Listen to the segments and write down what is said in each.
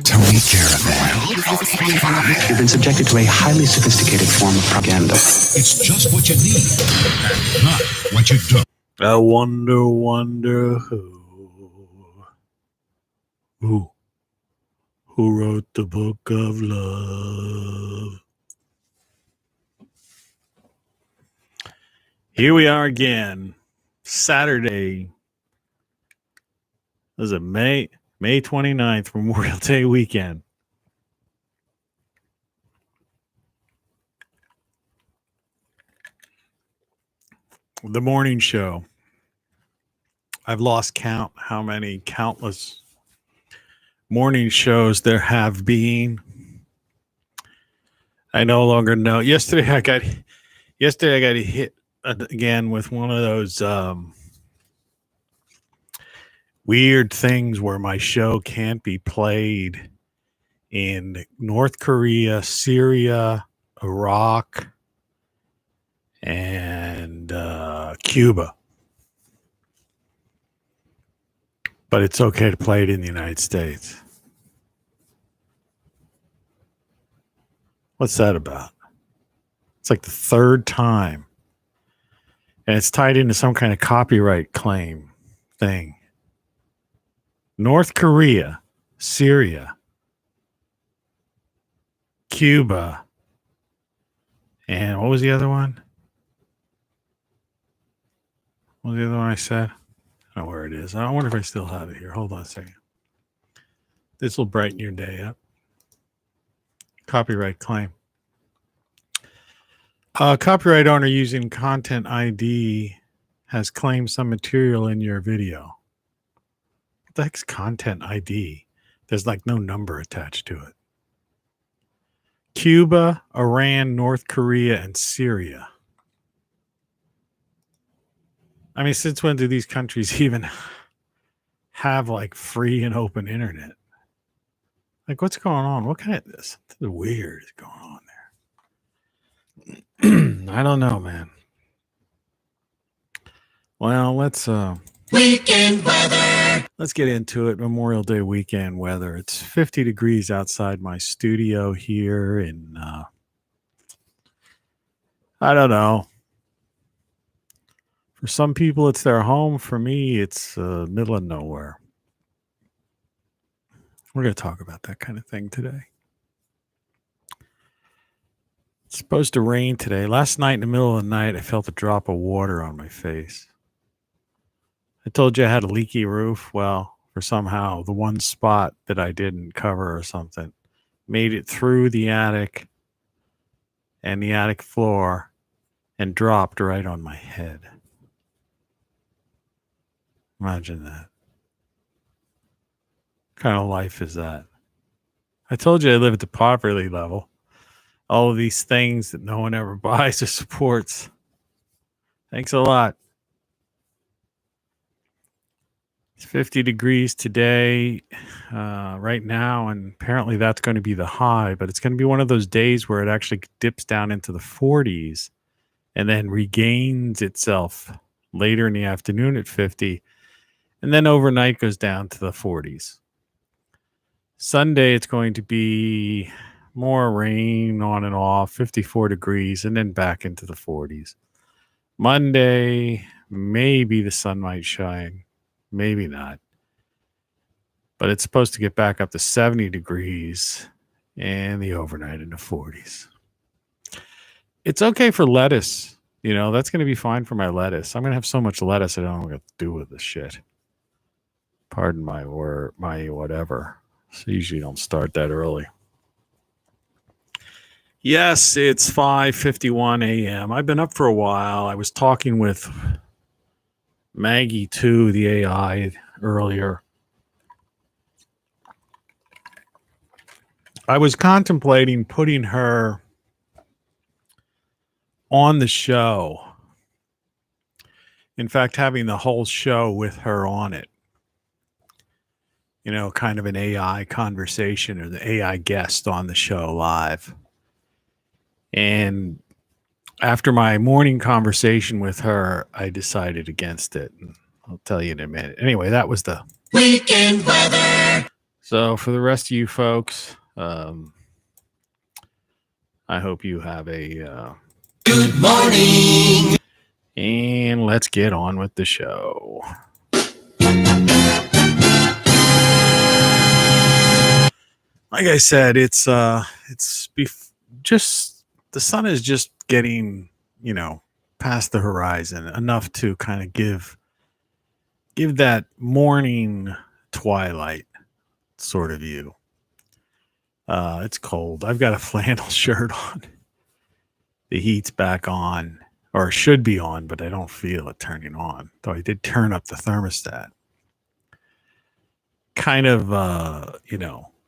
Tony Caravan. You've been subjected to a highly sophisticated form of propaganda. It's just what you need, and not what you don't. I wonder who wrote the book of love. Here we are again, Saturday. Was it May 29th, Memorial Day weekend. The morning show. I've lost count how many countless morning shows there have been. I no longer know. Yesterday I got hit again with one of those weird things where my show can't be played in North Korea, Syria, Iraq, and Cuba. But it's okay to play it in the United States. What's that about? It's like the third time. And it's tied into some kind of copyright claim thing. North Korea, Syria, Cuba, and what was the other one? What was the other one I said? I don't know where it is. I wonder if I still have it here. Hold on a second. This will brighten your day up. Copyright claim. Copyright owner using content ID has claimed some material in your video. What the heck's content ID? There's like no number attached to it. Cuba, Iran, North Korea, and Syria. I mean, since when do these countries even have like free and open internet? Like, what's going on? What kind of something weird is going on there? I don't know, man. Well, let's Weekend weather. let's get into it. Memorial Day weekend weather. It's 50 degrees outside my studio here in I don't know. For some people, it's their home. For me, it's middle of nowhere. We're going to talk about that kind of thing today. It's supposed to rain today. Last night, in the middle of the night, I felt a drop of water on my face. I told you I had a leaky roof. Well, for somehow, the one spot that I didn't cover or something made it through the attic and the attic floor and dropped right on my head. Imagine that. What kind of life is that? I told you I live at the poverty level. All of these things that no one ever buys or supports. Thanks a lot. It's 50 degrees today, right now, and apparently that's going to be the high, but it's going to be one of those days where it actually dips down into the 40s and then regains itself later in the afternoon at 50. And then overnight goes down to the 40s. Sunday, it's going to be more rain on and off, 54 degrees, and then back into the 40s. Monday, maybe the sun might shine. Maybe not. But it's supposed to get back up to 70 degrees and the overnight in the 40s. It's okay for lettuce. You know, that's going to be fine for my lettuce. I'm going to have so much lettuce I don't know what to do with this shit. Pardon my word, my whatever. So usually don't start that early. Yes, it's 5:51 a.m. I've been up for a while. I was talking with Maggie 2, the AI, earlier. I was contemplating putting her on the show. In fact, having the whole show with her on it. You know, kind of an AI conversation or the AI guest on the show live. And after my morning conversation with her, I decided against it. And I'll tell you in a minute. Anyway, that was the Weekend weather. So for the rest of you folks, I hope you have a Good morning. and let's get on with the show. Like I said, just the sun is just getting, past the horizon enough to kind of give that morning twilight sort of view. It's cold. I've got a flannel shirt on. The heat's back on, or should be on, but I don't feel it turning on. Though I did turn up the thermostat. Kind of,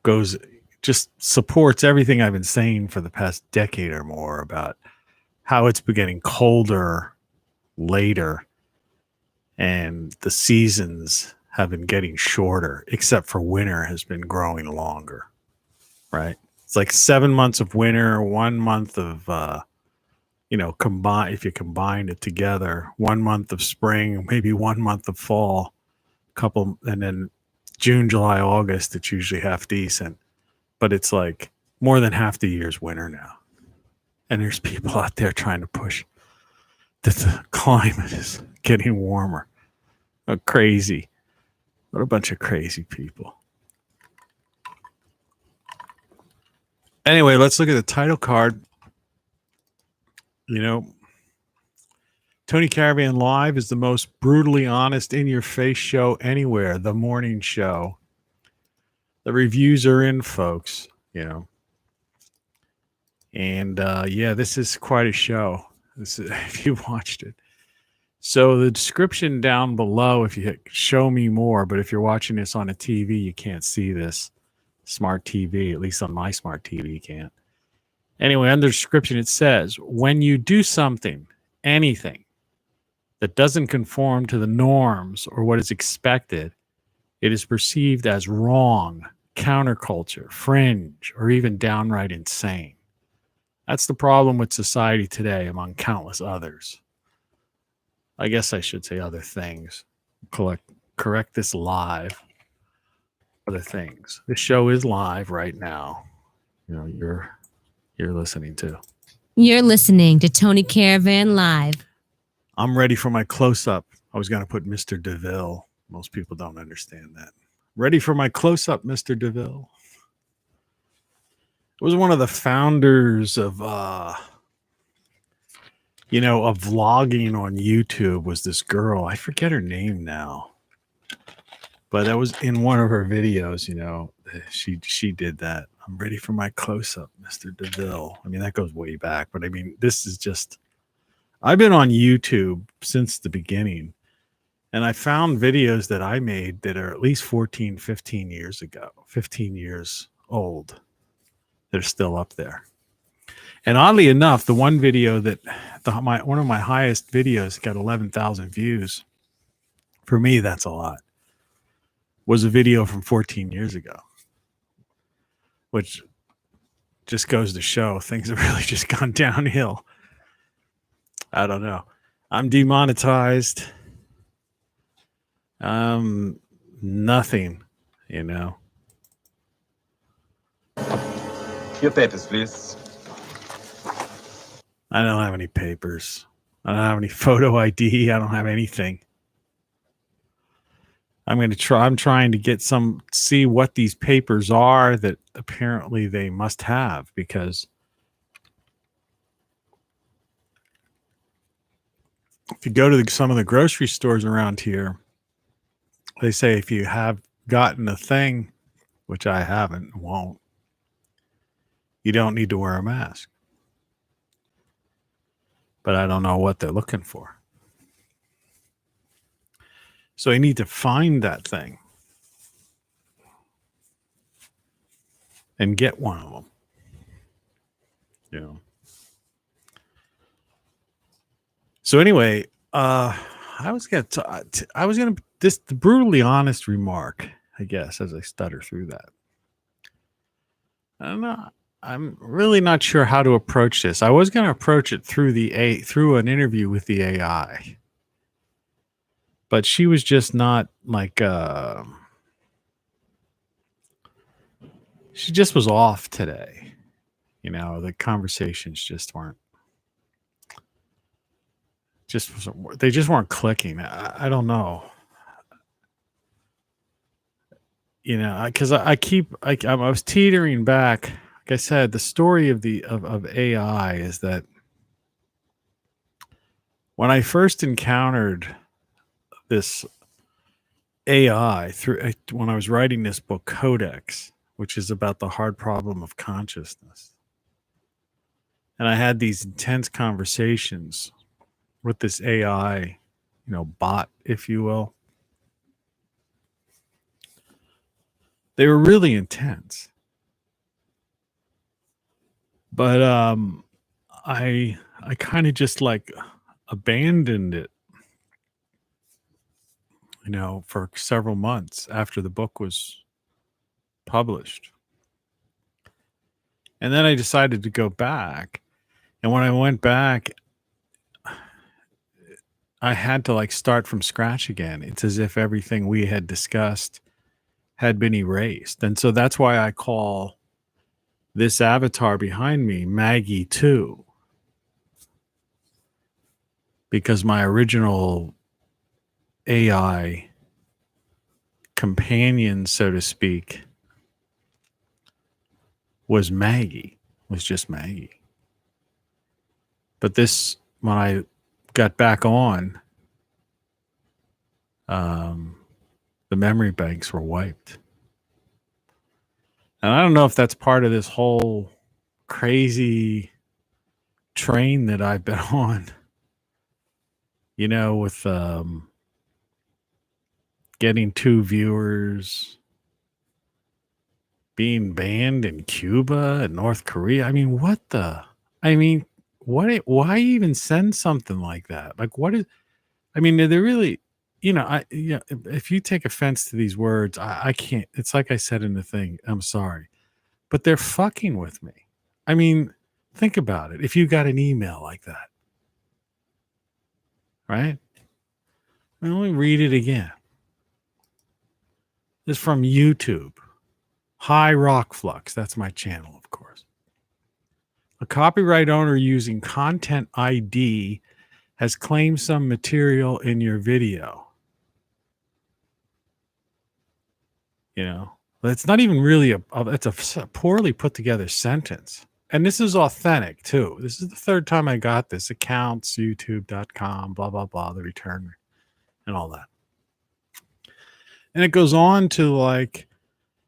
goes, just supports everything I've been saying for the past decade or more about how it's been getting colder later and the seasons have been getting shorter, except for winter has been growing longer, right? It's like 7 months of winter, 1 month of, if you combine it together, 1 month of spring, maybe 1 month of fall, and then June, July, August, it's usually half decent. But it's like more than half the year's winter now. And there's people out there trying to push that the climate is getting warmer. Crazy. What a bunch of crazy people. Anyway, let's look at the title card. Tony Caravan Live is the most brutally honest, in-your-face show anywhere. The morning show. The reviews are in, folks. And this is quite a show. If you watched it. So the description down below, if you hit show me more, but if you're watching this on a TV, you can't see this. Smart TV, at least on my smart TV, you can't. Anyway, under description, it says, when you do something, anything, that doesn't conform to the norms or what is expected, it is perceived as wrong, counterculture, fringe, or even downright insane. That's the problem with society today, among countless others. I guess I should say other things. Correct this live. Other things. This show is live right now. You're listening to. You're listening to Tony Caravan Live. I'm ready for my close-up. I was going to put Mr. DeMille. Most people don't understand that. Ready for my close-up, Mr. DeMille. It was one of the founders of, vlogging on YouTube was this girl. I forget her name now. But that was in one of her videos, she did that. I'm ready for my close-up, Mr. DeMille. I mean, that goes way back. But I mean, this is just... I've been on YouTube since the beginning. And I found videos that I made that are at least 14, 15 years ago. 15 years old. They're still up there. And oddly enough, the one video that... one of my highest videos got 11,000 views. For me, that's a lot. Was a video from 14 years ago, which just goes to show things have really just gone downhill. I don't know. I'm demonetized. Nothing, Your papers, please. I don't have any papers. I don't have any photo ID. I don't have anything. I'm trying to see what these papers are that apparently they must have, because if you go to some of the grocery stores around here, they say if you have gotten a thing, which I haven't, won't, you don't need to wear a mask. But I don't know what they're looking for. So I need to find that thing and get one of them. So anyway, the brutally honest remark, I guess, as I stutter through that. I don't know. I'm really not sure how to approach this. I was going to approach it through an interview with the AI. But she was just not like she just was off today. You know, the conversations just weren't. They just weren't clicking. I don't know. You know, because I was teetering back. Like I said, the story of AI is that when I first encountered this AI when I was writing this book, Codex, which is about the hard problem of consciousness, and I had these intense conversations with this AI, you know, bot, if you will. They were really intense. But I kind of just like abandoned it, you know, for several months after the book was published. And then I decided to go back. And when I went back, I had to like start from scratch again. It's as if everything we had discussed had been erased. And so that's why I call this avatar behind me Maggie 2. Because my original AI companion, so to speak, was just Maggie. But this, when I got back on, the memory banks were wiped. And I don't know if that's part of this whole crazy train that I've been on, you know, with getting 2 viewers, being banned in Cuba and North Korea. I mean, why even send something like that? Like, are they really, you know, if you take offense to these words, I can't. It's like I said in the thing, I'm sorry, but they're fucking with me. I mean, think about it. If you got an email like that, right? Let me read it again. This is from YouTube. High Rock Flux. That's my channel, of course. A copyright owner using Content ID has claimed some material in your video. You know, but it's not even really it's a poorly put together sentence. And this is authentic too. This is the third time I got this. Accounts, youtube.com, blah, blah, blah, the return and all that. And it goes on to like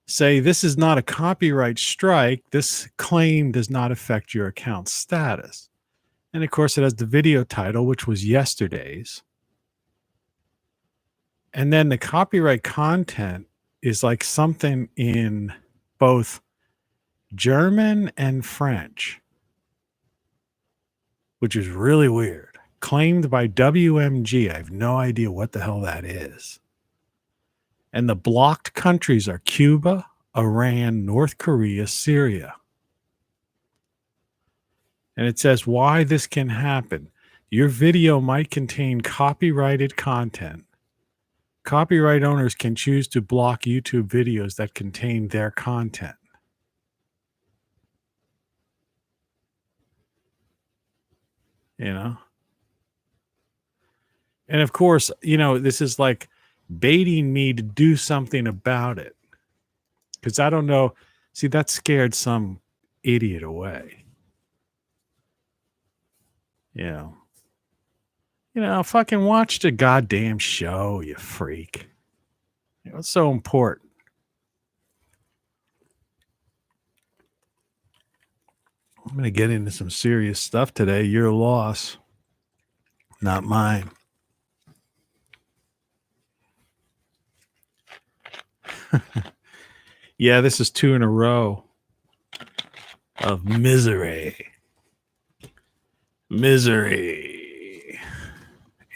say, this is not a copyright strike. This claim does not affect your account status. And of course, it has the video title, which was yesterday's. And then the copyright content is like something in both German and French, which is really weird. Claimed by WMG. I have no idea what the hell that is. And the blocked countries are Cuba, Iran, North Korea, Syria. And it says why this can happen. Your video might contain copyrighted content. Copyright owners can choose to block YouTube videos that contain their content. You know? And of course, you know, this is like baiting me to do something about it. Because I don't know. See, that scared some idiot away. You know, fucking watch the goddamn show, you freak. You know, it's so important. I'm going to get into some serious stuff today. Your loss, not mine. Yeah, this is 2 in a row of misery. Misery.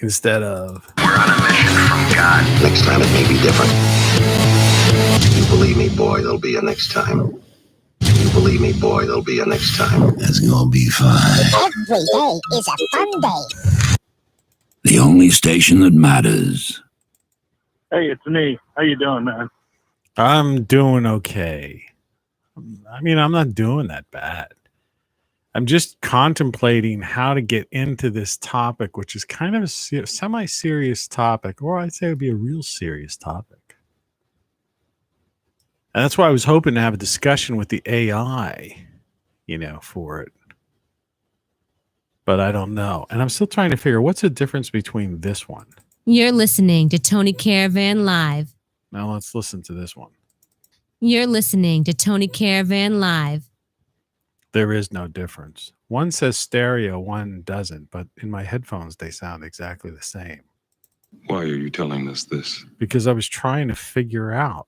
Instead of... We're on a mission from God. Next time it may be different. You believe me, boy, there'll be a next time. You believe me, boy, there'll be a next time. That's gonna be fine. Every day is a fun day. The only station that matters. Hey, it's me. How you doing, man? I'm doing okay. I mean, I'm not doing that bad. I'm just contemplating how to get into this topic, which is kind of a semi-serious topic, or I'd say it would be a real serious topic. And that's why I was hoping to have a discussion with the AI, for it. But I don't know. And I'm still trying to figure what's the difference between this one. You're listening to Tony Caravan Live. Now let's listen to this one. You're listening to Tony Caravan Live. There is no difference. One says stereo, one doesn't, but in my headphones, they sound exactly the same. Why are you telling us this? Because I was trying to figure out,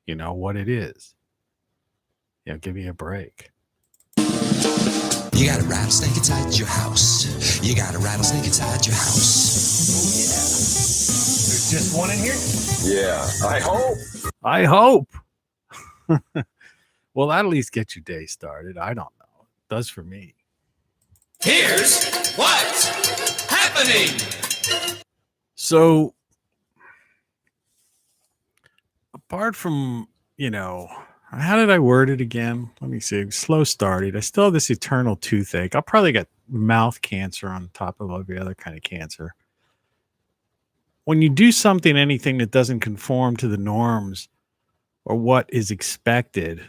what it is. Give me a break. You got a rattlesnake inside your house. You got a rattlesnake inside your house. Yeah. There's just one in here? Yeah, I hope. I hope. Well, that'll at least get your day started. I don't know. It does for me. Here's what's happening. So, apart from, how did I word it again? Let me see. Slow started. I still have this eternal toothache. I'll probably get mouth cancer on top of every other kind of cancer. When you do anything that doesn't conform to the norms or what is expected,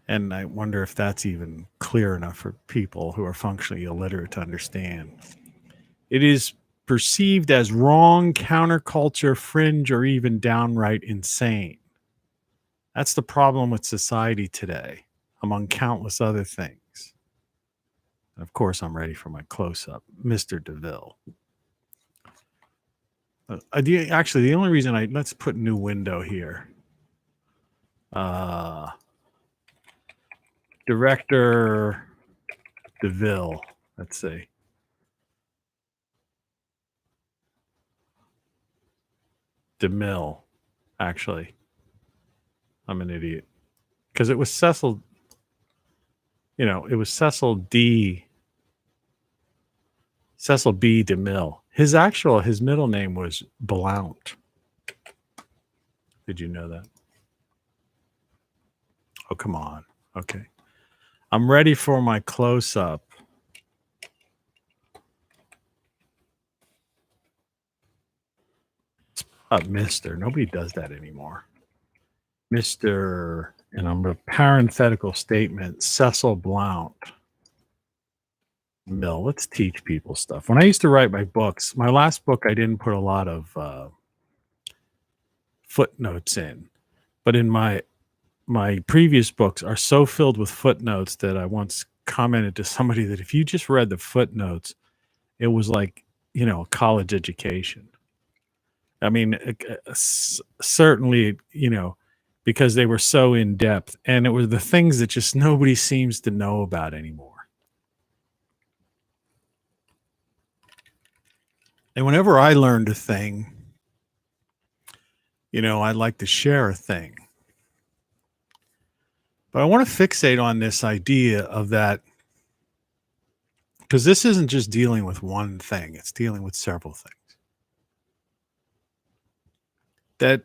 and I wonder if that's even clear enough for people who are functionally illiterate to understand. It is perceived as wrong, counterculture, fringe, or even downright insane. That's the problem with society today, among countless other things. And of course, I'm ready for my close-up. Mr. DeMille. Actually, the only reason let's put new window here. Director DeMille. Let's see. DeMille, actually. I'm an idiot. Because it was Cecil, it was Cecil B. DeMille. His middle name was Blount. Did you know that? Oh, come on. Okay. I'm ready for my close-up. Mr. Nobody does that anymore. Mr. And I'm a parenthetical statement, Cecil Blount. Mill. Let's teach people stuff. When I used to write my books, my last book, I didn't put a lot of footnotes in. But in my previous books are so filled with footnotes that I once commented to somebody that if you just read the footnotes, it was like, a college education. I mean, certainly, because they were so in depth, and it was the things that just nobody seems to know about anymore. And whenever I learned a thing, I'd like to share a thing. But I want to fixate on this idea of that, because this isn't just dealing with one thing, it's dealing with several things. That,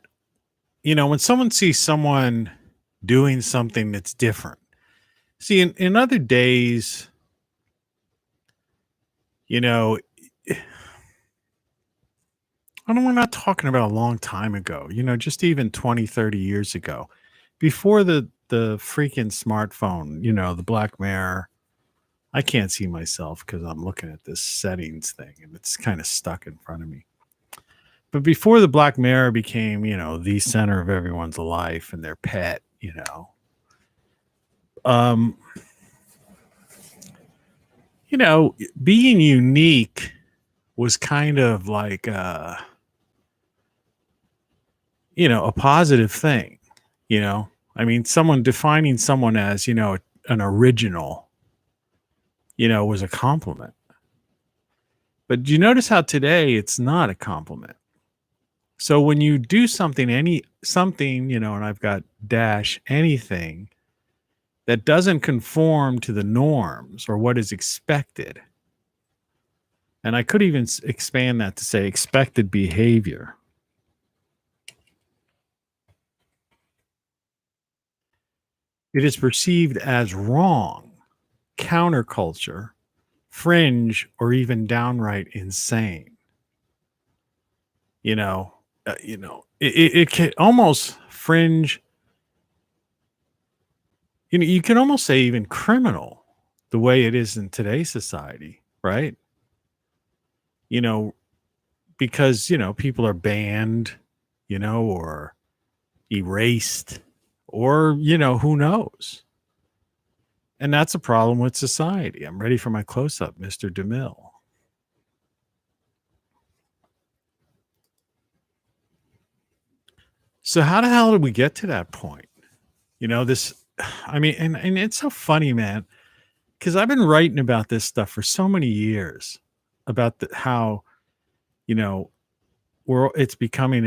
when someone sees someone doing something that's different. See, in other days, we're not talking about a long time ago, just even 20, 30 years ago, before the freaking smartphone, the black mirror. I can't see myself because I'm looking at this settings thing and it's kind of stuck in front of me. But before the black mirror became, the center of everyone's life and their pet, being unique was kind of like, a positive thing, I mean, defining someone as, an original, was a compliment. But you notice how today it's not a compliment. So when you do something, and I've got dash anything that doesn't conform to the norms or what is expected. And I could even expand that to say expected behavior. it is perceived as wrong, counterculture, fringe, or even downright insane. It can almost fringe. You can almost say even criminal, the way it is in today's society, right? You know, because people are banned, or erased, or who knows. And that's a problem with society. I'm ready for my close-up, Mr. DeMille. So how the hell did we get to that point? This, I mean, and it's so funny, man, because I've been writing about this stuff for so many years about how, it's becoming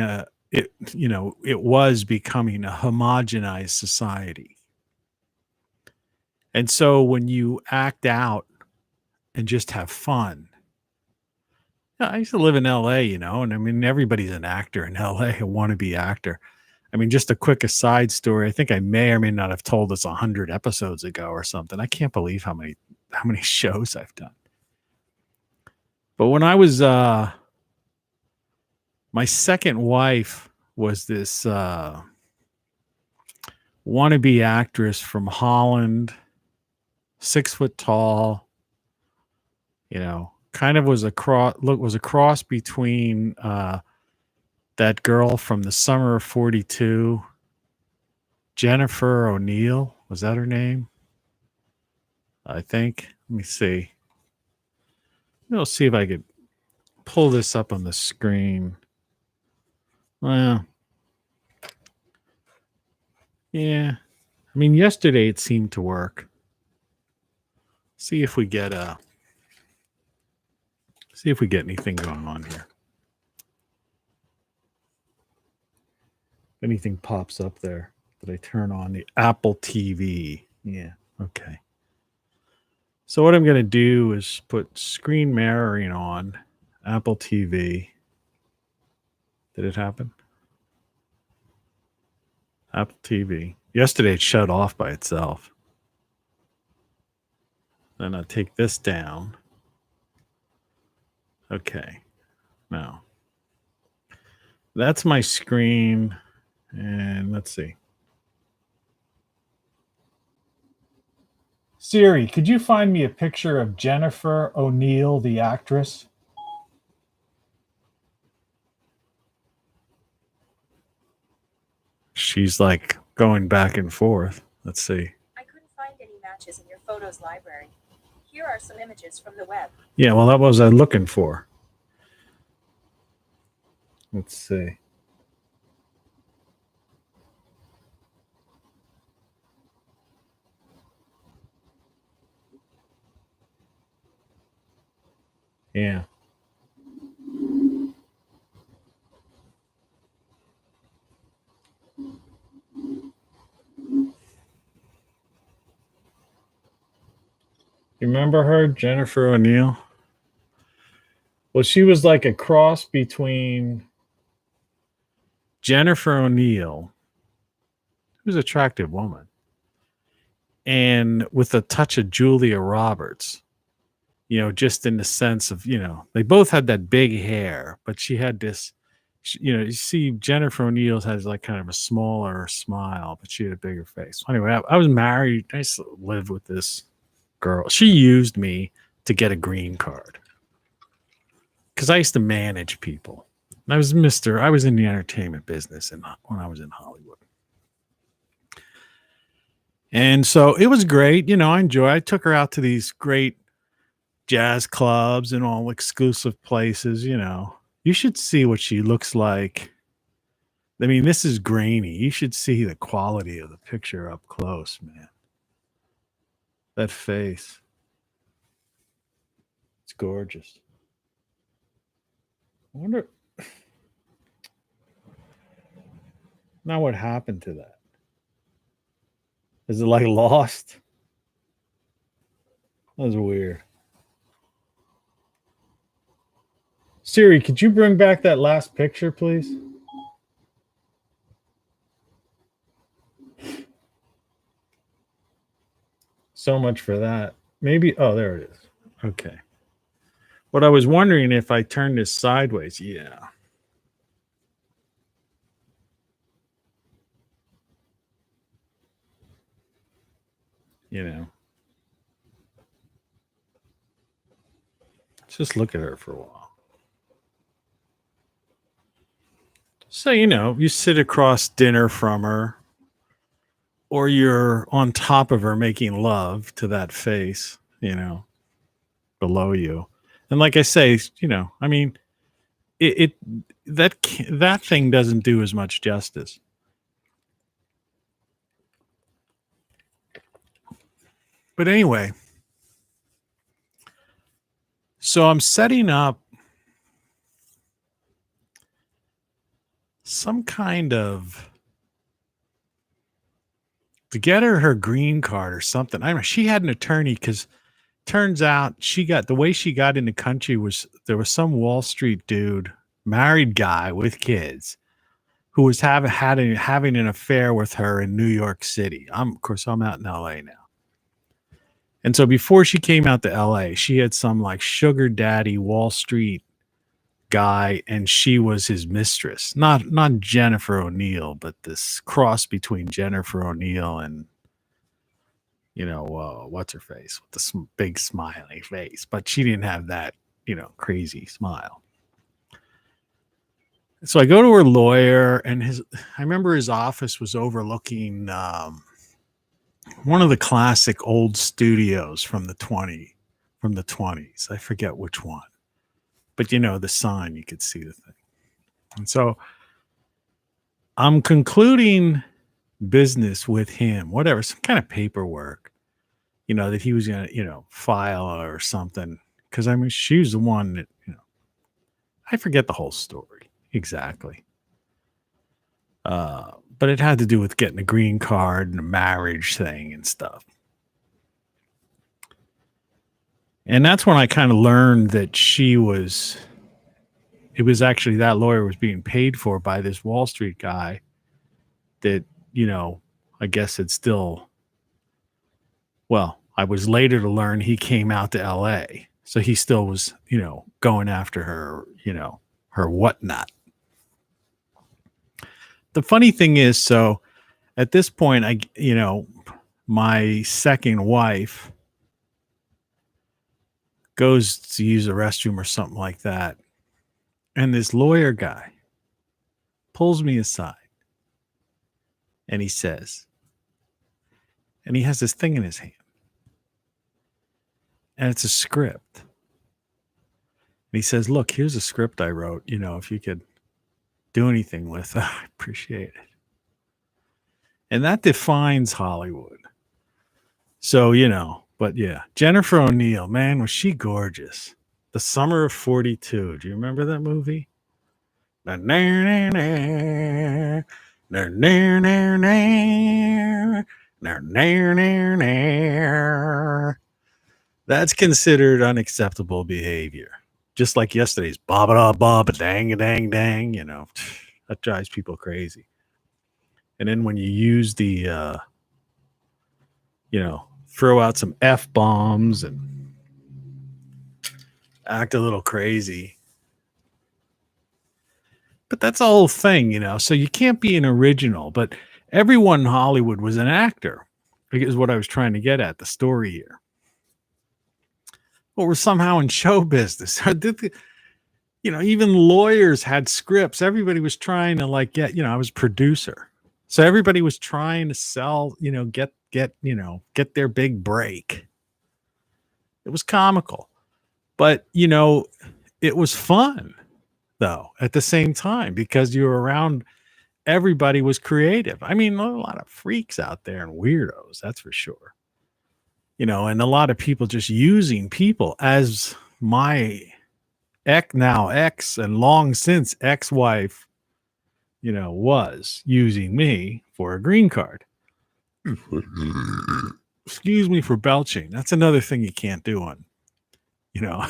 it was becoming a homogenized society. And so when you act out and just have fun, I used to live in LA, and I mean, everybody's an actor in LA, a wannabe actor. I mean, just a quick aside story. I think I may or may not have told this 100 episodes ago or something. I can't believe how many shows I've done. But when I was, my second wife was this wannabe actress from Holland, 6 foot tall, kind of was a cross between that girl from the summer of 42, Jennifer ONeal. Was that her name? I think. Let me see. I'll see if I could pull this up on the screen. Well, yeah. I mean, yesterday it seemed to work. See if we get anything going on here. If anything pops up there that I turn on the Apple TV. Yeah, okay. So what I'm going to do is put screen mirroring on Apple TV. Did it happen? Apple TV. Yesterday it shut off by itself. Then I take this down. Okay. Now, that's my screen. And let's see. Siri, could you find me a picture of Jennifer ONeal, the actress? She's like going back and forth. Let's see. I couldn't find any matches in your photos library. Here are some images from the web. Yeah, well, that was I looking for. Let's see. Yeah. You remember her, Jennifer ONeal? Well, she was like a cross between Jennifer ONeal, who's an attractive woman, and with a touch of Julia Roberts. Just in the sense of, they both had that big hair, but she had this, you see Jennifer ONeal has like kind of a smaller smile, but she had a bigger face. Anyway, I was married. I used to live with this girl. She used me to get a green card because I used to manage people. I was in the entertainment business when I was in Hollywood. And so it was great. I took her out to these great jazz clubs and all exclusive places. You should see what she looks like. I mean, this is grainy. You should see the quality of the picture up close, man. That face. It's gorgeous. I wonder now what happened to that. Is it like lost? That was weird. Siri, could you bring back that last picture, please? So much for that. Maybe, oh, there it is. Okay. What I was wondering if I turn this sideways. Yeah. You know. Just look at her for a while. So, you know, you sit across dinner from her, or you're on top of her making love to that face, you know, below you. And like I say, you know, I mean, that thing doesn't do as much justice. But anyway, so I'm setting up some kind of to get her green card or something. I don't know. She had an attorney because turns out the way she got in the country was there was some Wall Street dude, married guy with kids, who was having an affair with her in New York City. Of course, I'm out in LA now. And so before she came out to LA, she had some like sugar daddy Wall Street guy, and she was his mistress. Not Jennifer ONeal, but this cross between Jennifer ONeal and, you know, what's her face with the big smiley face. But she didn't have that, you know, crazy smile. So I go to her lawyer, and I remember his office was overlooking one of the classic old studios from the 20s. I forget which one. But, you know, the sign, you could see the thing. And so I'm concluding business with him, whatever, some kind of paperwork, you know, that he was going to, you know, file or something. Because, I mean, she was the one that, you know, I forget the whole story exactly. But it had to do with getting a green card and a marriage thing and stuff. And that's when I kind of learned that it was actually that lawyer was being paid for by this Wall Street guy that, you know, I guess it's still, well, I was later to learn he came out to LA. So he still was, you know, going after her, you know, her whatnot. The funny thing is, so at this point, you know, my second wife goes to use a restroom or something like that. And this lawyer guy pulls me aside and he says, and he has this thing in his hand, and it's a script. And he says, look, here's a script I wrote. You know, if you could do anything with it, I appreciate it. And that defines Hollywood. So, you know, but yeah, Jennifer ONeal, man, was she gorgeous. The Summer of 42. Do you remember that movie? That's considered unacceptable behavior. Just like yesterday's ba-ba-da-ba-ba-dang-a-dang-dang, you know, that drives people crazy. And then when you use the, you know, throw out some F-bombs and act a little crazy. But that's the whole thing, you know. So you can't be an original, but everyone in Hollywood was an actor, is what I was trying to get at, the story here. But we're somehow in show business. You know, even lawyers had scripts. Everybody was trying to like get, you know, I was producer. So everybody was trying to sell, you know, get their big break. It was comical. But, you know, it was fun, though, at the same time, because you were around, everybody was creative. I mean, a lot of freaks out there and weirdos, that's for sure. You know, and a lot of people just using people, as my ex and long since ex-wife, you know, was using me for a green card. Excuse me for belching. That's another thing you can't do on, you know,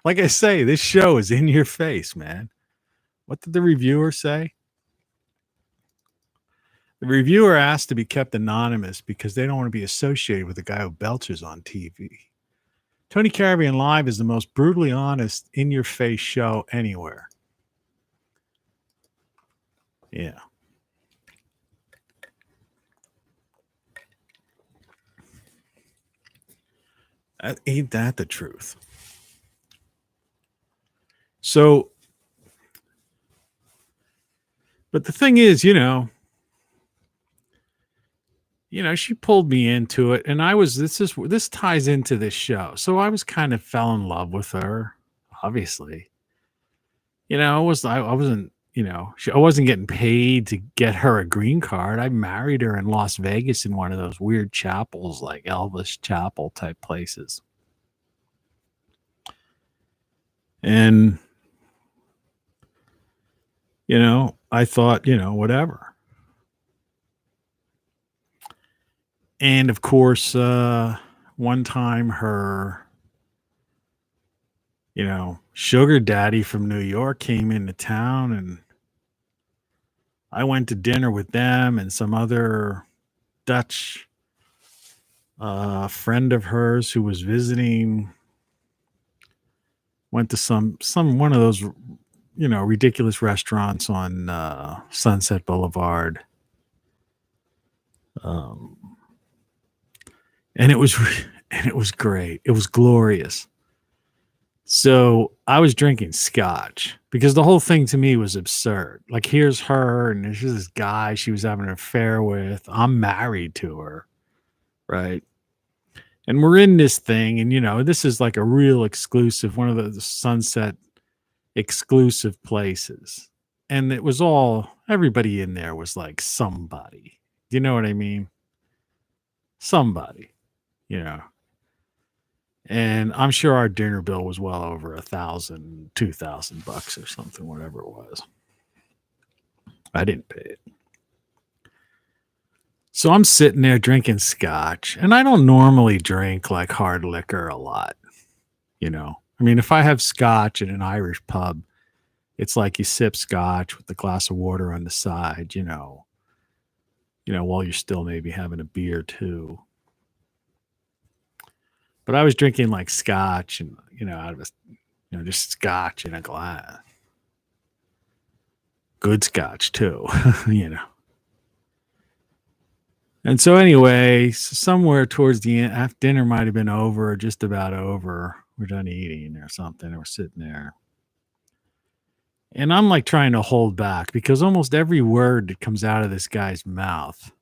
like I say, this show is in your face, man. What did the reviewer say? The reviewer asked to be kept anonymous because they don't want to be associated with the guy who belches on TV. Tony Caravan Live is the most brutally honest, in-your-face show anywhere. Yeah. Ain't that the truth? So, but the thing is, she pulled me into it, and this ties into this show. So I was kind of fell in love with her, obviously. I wasn't getting paid to get her a green card. I married her in Las Vegas in one of those weird chapels, like Elvis Chapel type places. And, I thought, whatever. And of course, one time her, sugar daddy from New York came into town, and I went to dinner with them and some other Dutch friend of hers who was visiting. Went to one of those, ridiculous restaurants on Sunset Boulevard. And it was great. It was glorious. So I was drinking scotch because the whole thing to me was absurd. Like, here's her, and there's this guy she was having an affair with. I'm married to her, right? And we're in this thing, and this is like a real exclusive, one of the Sunset exclusive places. And it was everybody in there was like somebody. You know what I mean? Somebody, And I'm sure our dinner bill was well over $1,000, $2,000 or something, whatever it was. I didn't pay it. So I'm sitting there drinking scotch, and I don't normally drink like hard liquor a lot. I mean, if I have scotch in an Irish pub, it's like you sip scotch with a glass of water on the side, while you're still maybe having a beer too. But I was drinking like scotch and, out of just scotch in a glass. Good scotch too, And so anyway, somewhere towards the end, after dinner might have been over, or just about over. We're done eating or something, and we're sitting there. And I'm like trying to hold back because almost every word that comes out of this guy's mouth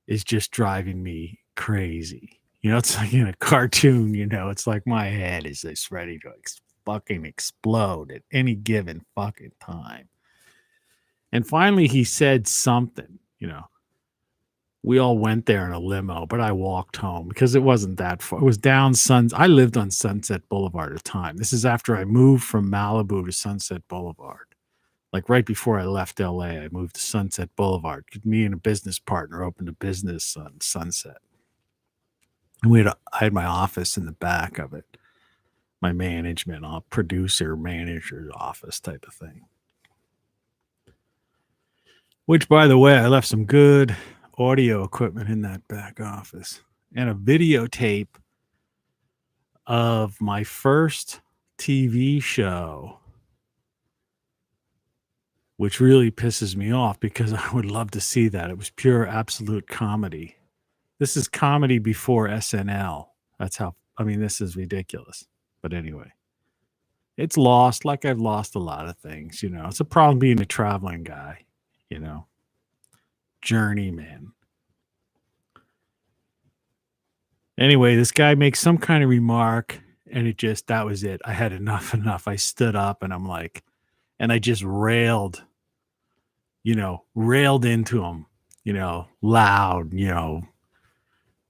is just driving me crazy. It's like in a cartoon, it's like my head is just ready to fucking explode at any given fucking time. And finally he said something, We all went there in a limo, but I walked home because it wasn't that far. It was down I lived on Sunset Boulevard at the time. This is after I moved from Malibu to Sunset Boulevard. Like right before I left LA, I moved to Sunset Boulevard. Me and a business partner opened a business on Sunset. And I had my office in the back of it. My management, producer, manager's office type of thing. Which, by the way, I left some good audio equipment in that back office and a videotape of my first TV show, which really pisses me off because I would love to see that. It was pure absolute comedy. This is comedy before SNL. This is ridiculous. But anyway, it's lost like I've lost a lot of things, It's a problem being a traveling guy, Journeyman. Anyway, this guy makes some kind of remark, and that was it. I had enough. I stood up, and I'm like, and I just railed into him, loud,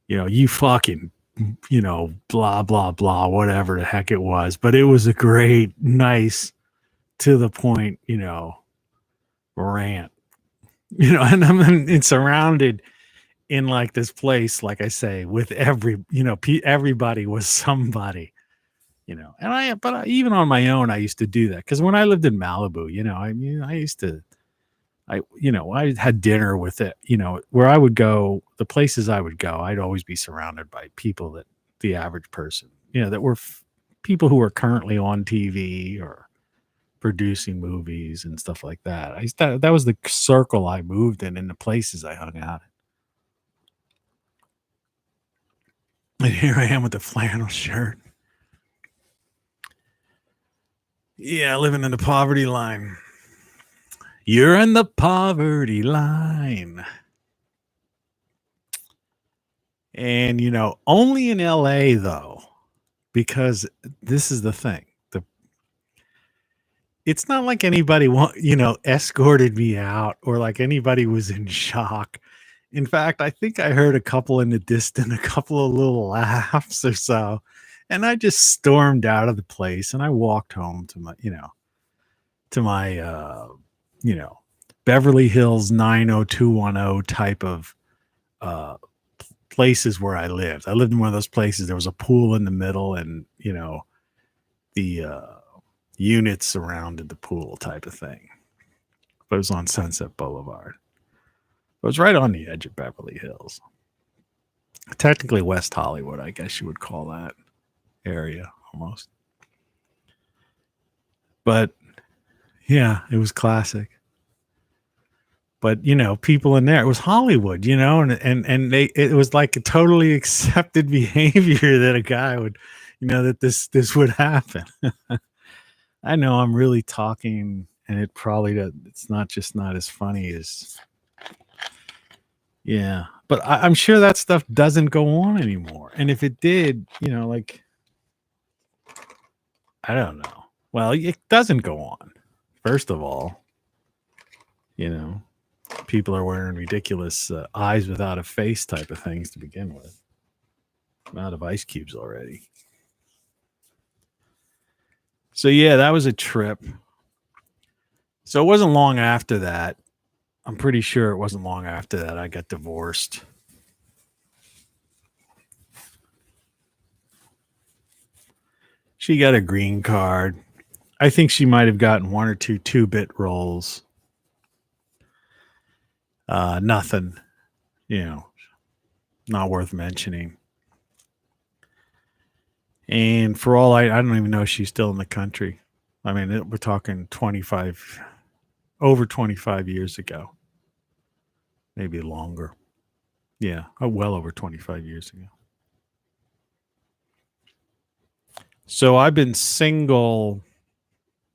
you fucking, blah, blah, blah, whatever the heck it was. But it was a great, nice, to the point, rant, and I'm surrounded in like this place, like I say, with everybody was somebody, but even on my own, I used to do that. Cause when I lived in Malibu, I I had dinner with it, where I would go, the places I would go, I'd always be surrounded by people that the average person, that were people who were currently on TV or producing movies and stuff like that. That was the circle I moved in the places I hung out in. And here I am with the flannel shirt. Yeah, living in the poverty line. You're in the poverty line. And, only in LA, though, because this is the thing. It's not like anybody escorted me out or like anybody was in shock. In fact, I think I heard a couple in the distance, a couple of little laughs or so. And I just stormed out of the place and I walked home to my Beverly Hills 90210 type of places where I lived. I lived in one of those places. There was a pool in the middle and, the units surrounded the pool type of thing. But it was on Sunset Boulevard. It was right on the edge of Beverly Hills. Technically West Hollywood, I guess you would call that area almost. But yeah, it was classic. But people in there, it was Hollywood, and it was like a totally accepted behavior that a guy would, that this would happen. I know I'm really talking, and it's not as funny as, yeah. But I'm sure that stuff doesn't go on anymore. And if it did, like, I don't know. Well, it doesn't go on. First of all, people are wearing ridiculous eyes without a face type of things to begin with. I'm out of ice cubes already. So yeah, that was a trip. So it wasn't long after that. I'm pretty sure it wasn't long after that I got divorced. She got a green card. I think she might have gotten one or two 2-bit rolls. Nothing, not worth mentioning. And for all I don't even know if she's still in the country. I mean, we're talking over 25 years ago. Maybe longer. Yeah, well over 25 years ago. So I've been single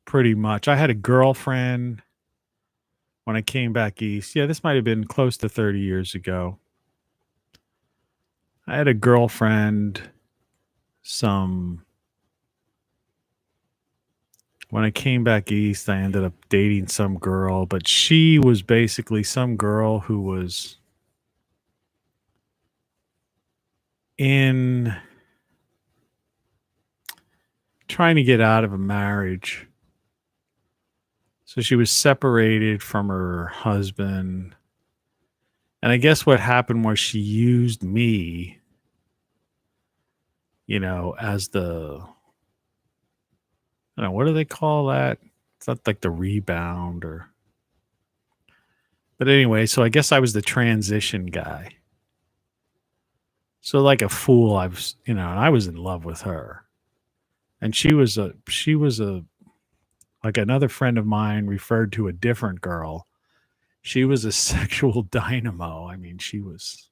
pretty much. I had a girlfriend when I came back east. Yeah, this might have been close to 30 years ago. I had a girlfriend when I came back east, I ended up dating some girl, but she was basically some girl who was trying to get out of a marriage. So she was separated from her husband. And I guess what happened was she used me, as the, I don't know, what do they call that? It's not like the rebound but anyway, so I guess I was the transition guy. So like a fool, I was, and I was in love with her. And she was like another friend of mine referred to a different girl. She was a sexual dynamo. I mean, she was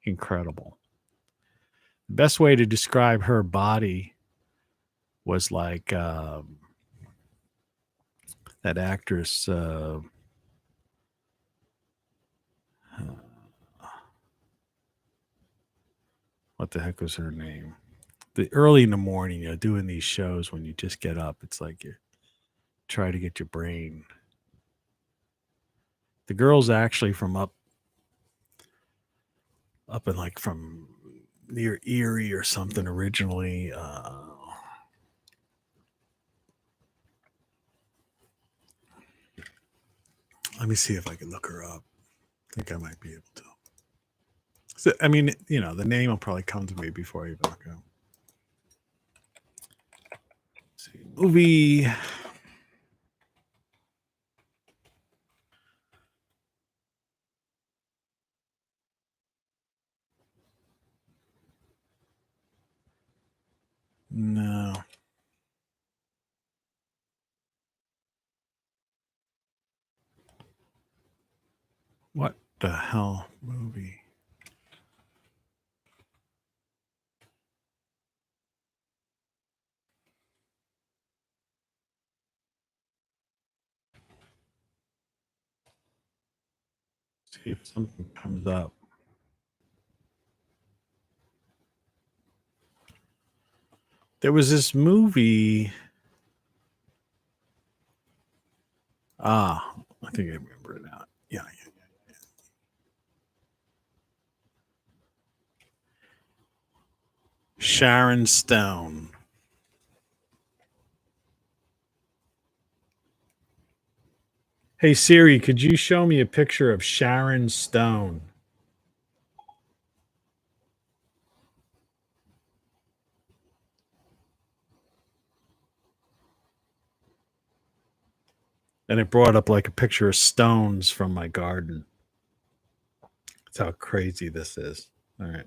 incredible. The best way to describe her body was like that actress. What the heck was her name? Early in the morning, doing these shows when you just get up, it's like you try to get your brain. The girl's actually from up in like from near Erie or something originally. Let me see if I can look her up. I think I might be able to. So, I mean, the name will probably come to me before I even look it up. Let's see. Movie. No. What the hell movie? See if something comes up. There was this movie. I think I remember it now. Yeah. Sharon Stone. Hey Siri, could you show me a picture of Sharon Stone? And it brought up like a picture of stones from my garden. That's how crazy this is. All right.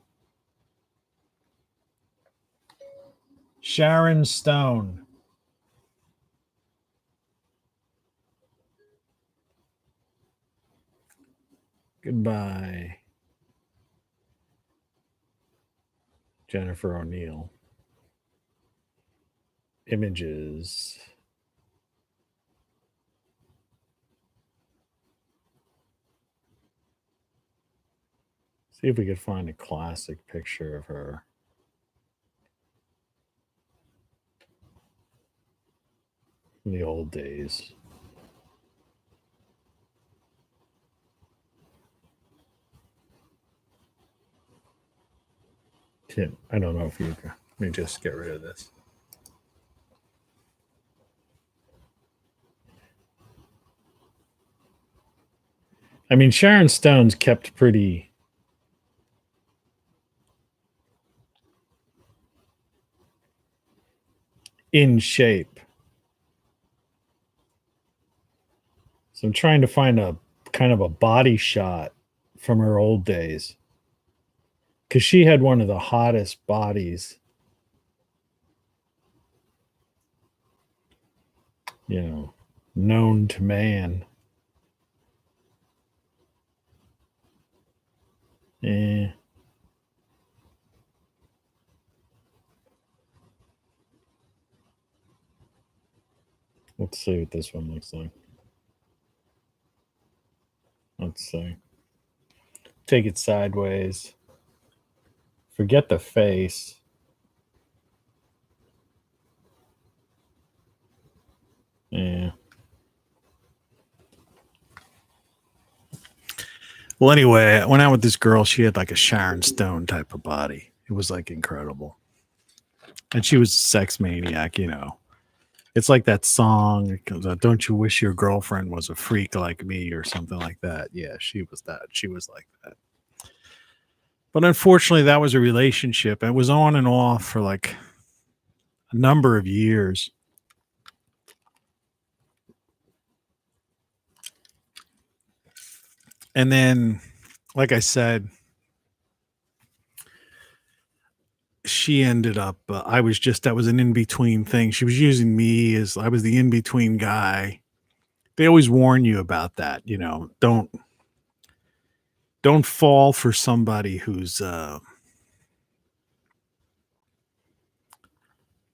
Sharon Stone. Goodbye. Jennifer ONeal. Images. See if we could find a classic picture of her. In the old days. Tim, I don't know if you can. Let me just get rid of this. I mean, Sharon Stone's kept pretty in shape. So I'm trying to find a kind of a body shot from her old days. Because she had one of the hottest bodies, known to man. Let's see what this one looks like. Let's see. Take it sideways. Forget the face. Yeah. Well, anyway, I went out with this girl. She had like a Sharon Stone type of body. It was like incredible. And she was a sex maniac, It's like that song. It comes out, "Don't you wish your girlfriend was a freak like me," or something like that. Yeah, she was that. She was like that. But unfortunately, that was a relationship. It was on and off for like a number of years. And then, like I said, she ended up, that was an in-between thing. She was using me as I was the in-between guy. They always warn you about that, don't fall for somebody who's,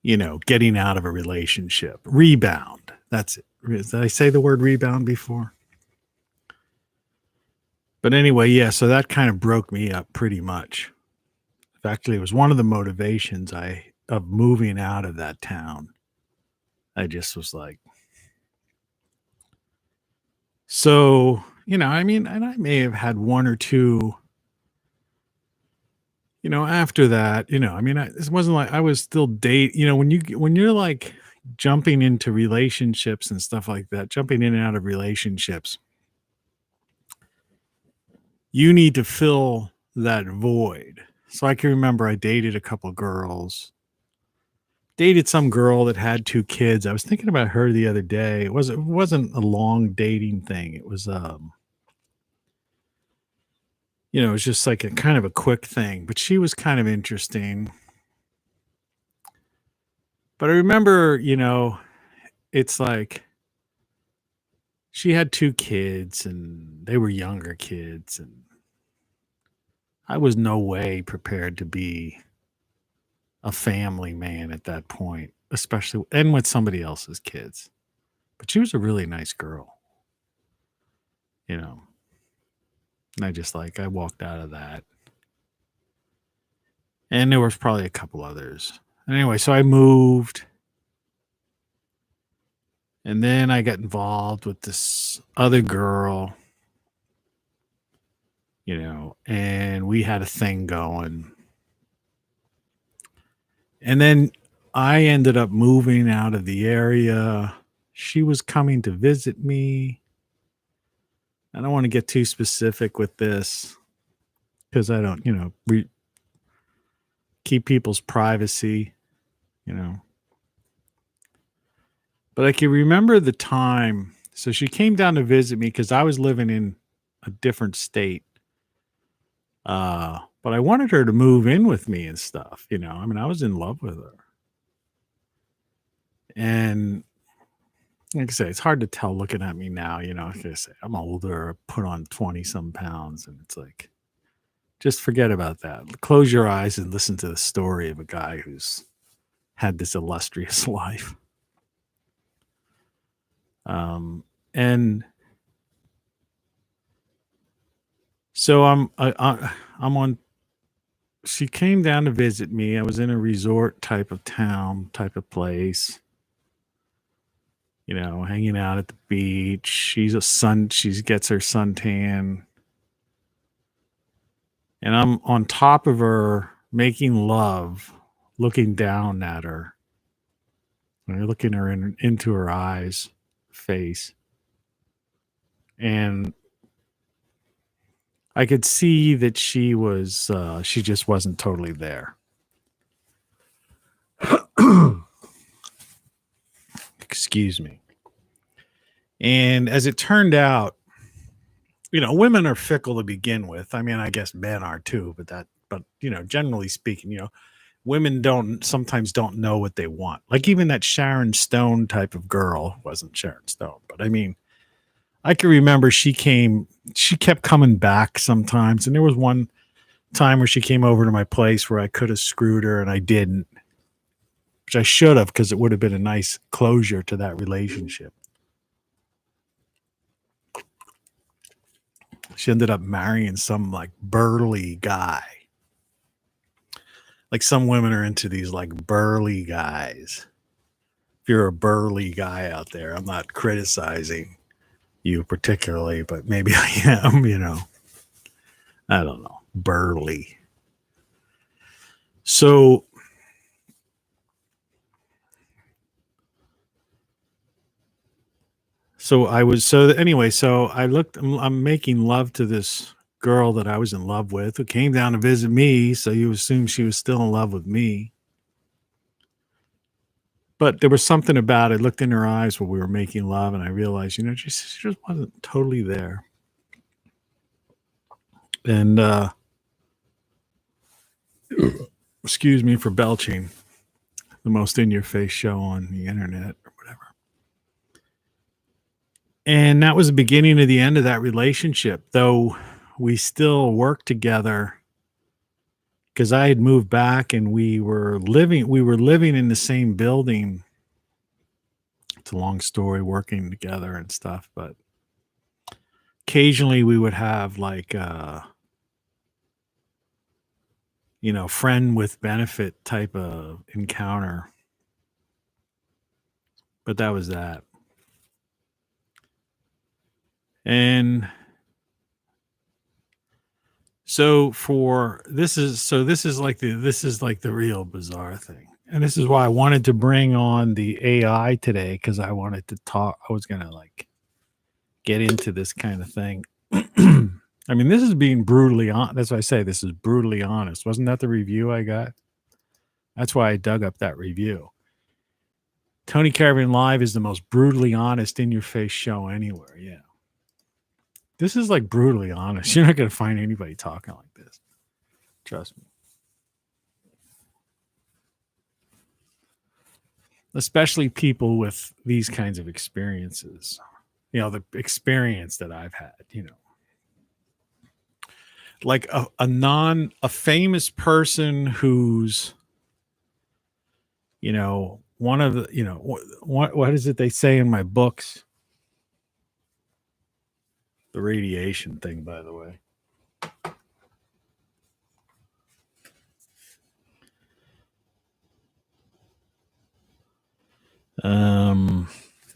getting out of a relationship. Rebound. That's it. Did I say the word rebound before? But anyway, yeah, so that kind of broke me up pretty much. Actually, it was one of the motivations of moving out of that town. I just was like, so, and I may have had one or two, after that, it wasn't like I was still when you're like jumping into relationships and stuff like that, jumping in and out of relationships, you need to fill that void. So I can remember I dated a couple girls, dated some girl that had 2 kids. I was thinking about her the other day. It wasn't a long dating thing. It was, it was just like a kind of a quick thing, but she was kind of interesting. But I remember, it's like she had 2 kids and they were younger kids, and I was no way prepared to be a family man at that point, especially and with somebody else's kids. But she was a really nice girl, and I walked out of that. And there was probably a couple others. Anyway, so I moved. And then I got involved with this other girl, and we had a thing going. And then I ended up moving out of the area. She was coming to visit me. I don't want to get too specific with this because I don't, keep people's privacy, But I can remember the time. So she came down to visit me because I was living in a different state. But I wanted her to move in with me and stuff, I was in love with her. And like I say, it's hard to tell looking at me now, like I say, I'm older, put on 20 some pounds, and it's like, just forget about that. Close your eyes and listen to the story of a guy who's had this illustrious life. And so I'm on. She came down to visit me. I was in a resort type of town, type of place. Hanging out at the beach. She gets her suntan. And I'm on top of her, making love, looking down at her. And you're looking her into her eyes, face. And I could see that she just wasn't totally there. Excuse me. And as it turned out, women are fickle to begin with. I mean, I guess men are too, but generally speaking, women sometimes don't know what they want. Like even that Sharon Stone type of girl wasn't Sharon Stone, but I mean, I can remember she kept coming back sometimes. And there was one time where she came over to my place where I could have screwed her and I didn't, which I should have, because it would have been a nice closure to that relationship. She ended up marrying some like burly guy. Like some women are into these like burly guys. If you're a burly guy out there, I'm not criticizing you particularly, but maybe I am, I don't know. Burly. So I'm making love to this girl that I was in love with, who came down to visit me. So you assume she was still in love with me. But there was something about it. I looked in her eyes while we were making love, and I realized, she just wasn't totally there. And excuse me for belching, the most in-your-face show on the internet or whatever. And that was the beginning of the end of that relationship, though we still worked together because I had moved back and we were living in the same building. It's a long story, working together and stuff, but occasionally we would have like friend with benefit type of encounter. But that was that. And so this is like the real bizarre thing. And this is why I wanted to bring on the AI today, because I wanted to talk. I was going to like get into this kind of thing. I mean, this is being brutally honest. That's why I say this is brutally honest. Wasn't that the review I got? That's why I dug up that review. Tony Caravan Live is the most brutally honest in-your-face show anywhere. Yeah. This is like brutally honest. You're not going to find anybody talking like this. Trust me. especially people with these kinds of experiences. The experience that I've had, like a famous person who's, one of the, what is it they say in my books? The radiation thing, by the way.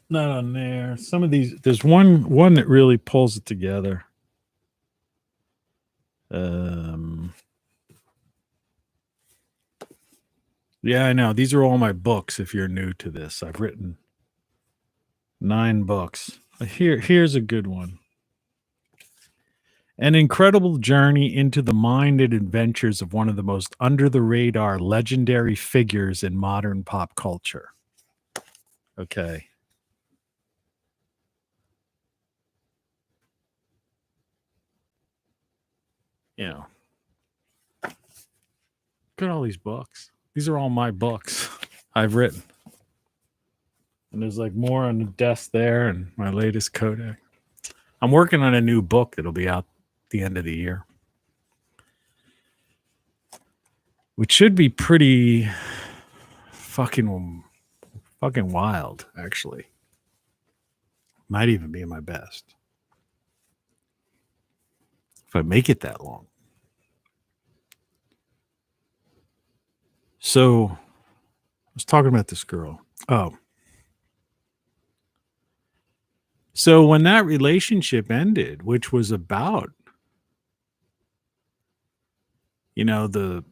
Not on there. Some of these, there's one that really pulls it together. Yeah, I know. These are all my books. If you're new to this, I've written 9 books. Here's a good one. An incredible journey into the mind and adventures of one of the most under the radar legendary figures in modern pop culture. Okay. Look at all these books. These are all my books I've written. And there's like more on the desk there and my latest codex. I'm working on a new book that'll be out the end of the year, which should be pretty fucking wild, actually. Might even be my best if I make it that long. So I was talking about this girl. Oh. So when that relationship ended, which was about, the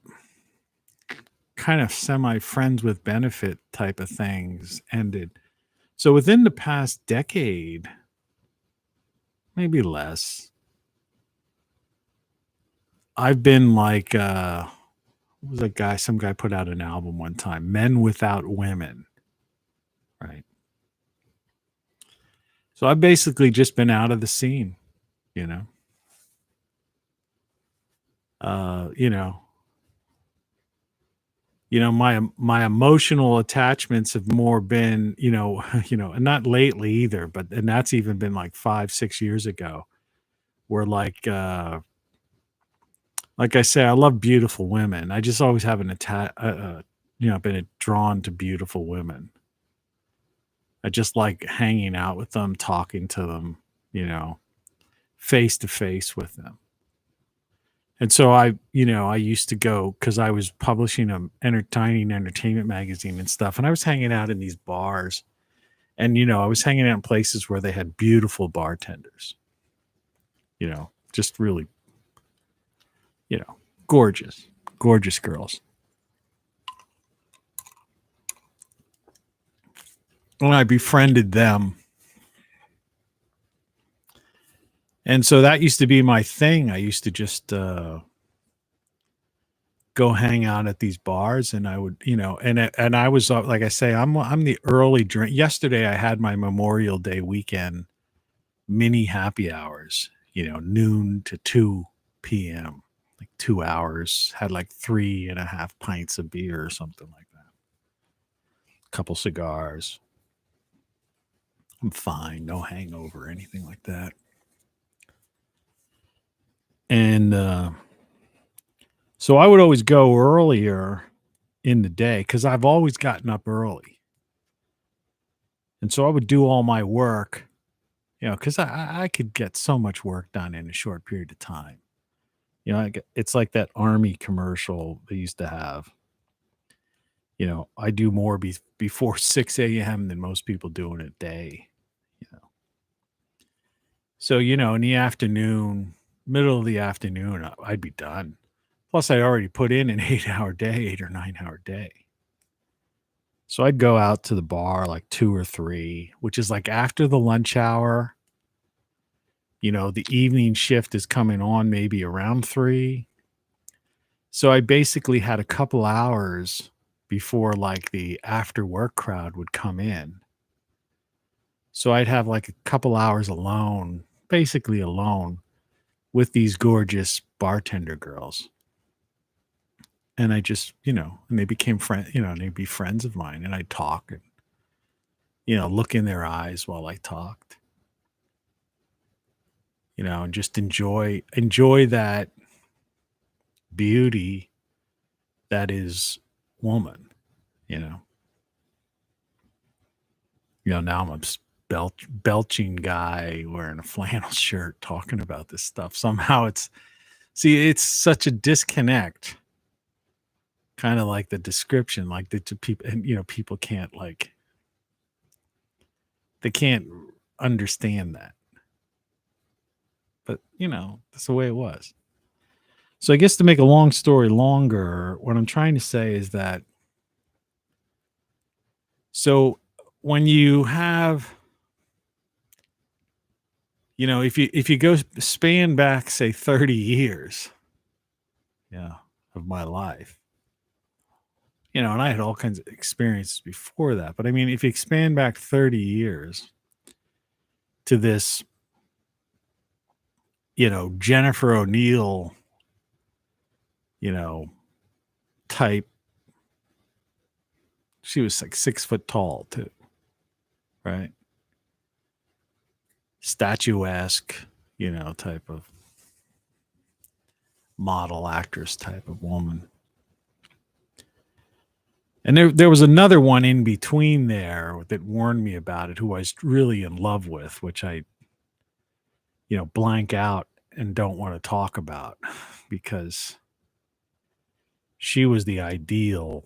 kind of semi-friends with benefit type of things ended. So within the past decade, maybe less, I've been like, what was that guy? Some guy put out an album one time, Men Without Women. Right. So I've basically just been out of the scene, my emotional attachments have more been, and not lately either, and that's even been like 5-6 years ago, where like I say, I love beautiful women. I just always have been drawn to beautiful women. I just like hanging out with them, talking to them, face to face with them. And so I used to go, because I was publishing an entertainment magazine and stuff, and I was hanging out in these bars, and I was hanging out in places where they had beautiful bartenders, just really, gorgeous girls. And I befriended them. And so that used to be my thing. I used to just go hang out at these bars, and I would, and I was, like I say, I'm the early drink. Yesterday I had my Memorial Day weekend mini happy hours, noon to 2 p.m., like 2 hours, had like 3.5 pints of beer or something like that. A couple cigars. I'm fine. No hangover or anything like that. And so I would always go earlier in the day because I've always gotten up early. And so I would do all my work, because I could get so much work done in a short period of time. It's like that Army commercial they used to have. I do more before 6 a.m. than most people do in a day. So, in the afternoon, middle of the afternoon, I'd be done. Plus, I already put in an 8-hour day, 8 or 9 hour day. So I'd go out to the bar like 2 or 3, which is like after the lunch hour. The evening shift is coming on maybe around 3. So I basically had a couple hours before like the after work crowd would come in. So I'd have like a couple hours alone, basically alone, with these gorgeous bartender girls. And I just, and they became friends, and they'd be friends of mine, and I'd talk. And look in their eyes while I talked, and just enjoy that beauty that is woman, you know. Now I'm a belching guy wearing a flannel shirt talking about this stuff. Somehow it's such a disconnect, kind of like the description, like the people, and people can't they can't understand that. But that's the way it was. So I guess to make a long story longer, what I'm trying to say is that so when you have if you go span back, say 30 years, of my life, and I had all kinds of experiences before that. But I mean, if you expand back 30 years to this, Jennifer ONeal, type, she was like 6 foot tall too, right? Statuesque, type of model actress type of woman. And there was another one in between there that warned me about it, who I was really in love with, which I, blank out and don't want to talk about because she was the ideal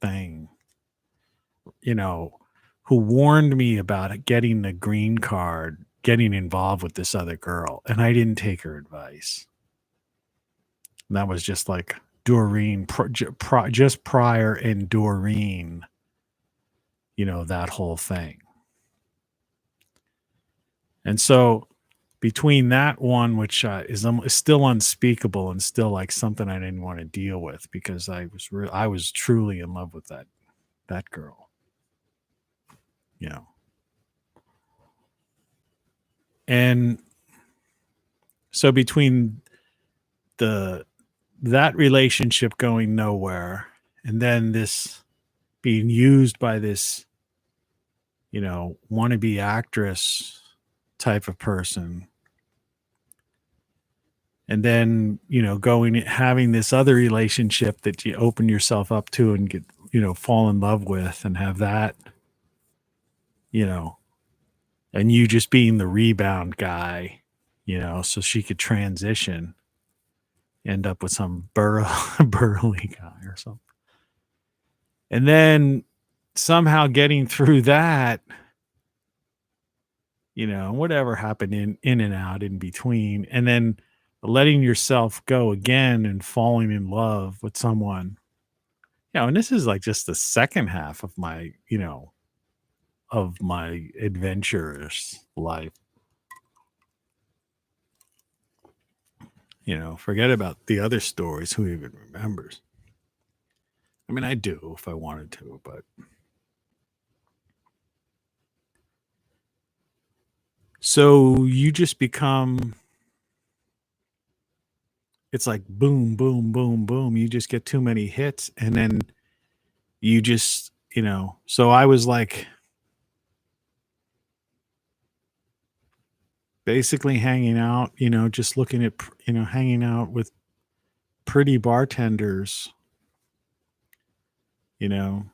thing, who warned me about it, getting the green card, getting involved with this other girl. And I didn't take her advice. And that was just like Doreen, just prior in Doreen, that whole thing. And so between that one, which is still unspeakable and still like something I didn't want to deal with because I was truly in love with that girl. And so between that relationship going nowhere and then this being used by this, wannabe actress type of person, and then, having this other relationship that you open yourself up to and get, fall in love with and have that, and you just being the rebound guy, so she could transition, end up with some burly guy or something. And then somehow getting through that, whatever happened in and out in between, and then letting yourself go again and falling in love with someone, and this is like just the second half of my, of my adventurous life. Forget about the other stories. Who even remembers? I mean, I do if I wanted to, but so you just become, it's like boom, boom, boom, boom. You just get too many hits and then you just, so I was like basically hanging out, just looking at, hanging out with pretty bartenders, and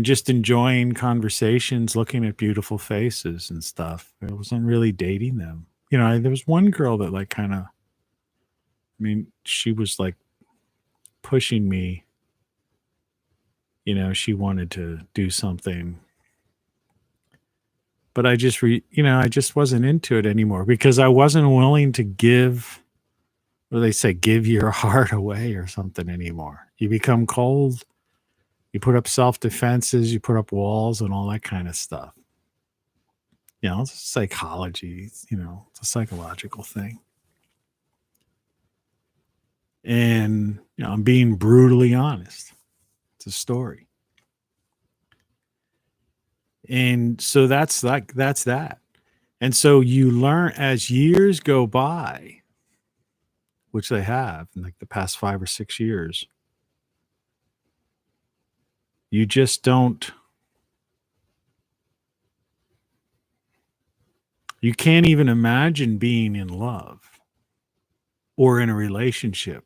just enjoying conversations, looking at beautiful faces and stuff. I wasn't really dating them. There was one girl that like kind of, she was like pushing me, she wanted to do something, but I just, I just wasn't into it anymore because I wasn't willing to give, what do they say, give your heart away or something anymore. You become cold. You put up self-defenses, you put up walls and all that kind of stuff. It's psychology, it's a psychological thing. And, I'm being brutally honest. It's a story. And so that's that. And so you learn as years go by, which they have in like the past 5 or 6 years, You just don't. You can't even imagine being in love or in a relationship.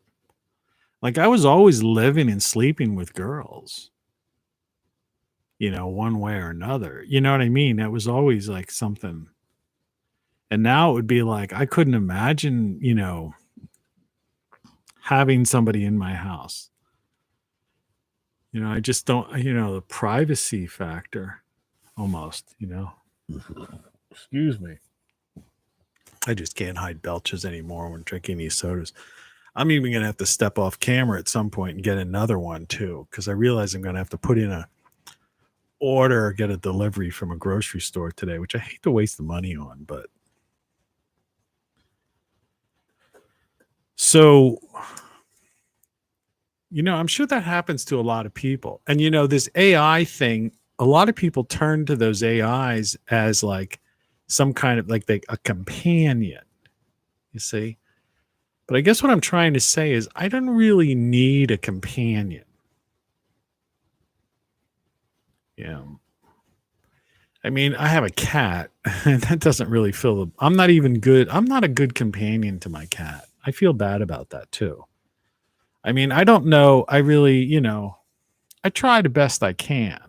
Like, I was always living and sleeping with girls, one way or another. You know what I mean? That was always like something. And now it would be like, I couldn't imagine, having somebody in my house. I just don't, the privacy factor almost, Excuse me. I just can't hide belches anymore when drinking these sodas. I'm even going to have to step off camera at some point and get another one too, because I realize I'm going to have to put in a order or get a delivery from a grocery store today, which I hate to waste the money on, but so, I'm sure that happens to a lot of people. And, this AI thing, a lot of people turn to those AIs as like some kind of like a companion, you see? But I guess what I'm trying to say is I don't really need a companion. I mean, I have a cat, and that doesn't really fill the... I'm not a good companion to my cat. I feel bad about that too. I mean, I don't know. I really, I try the best I can.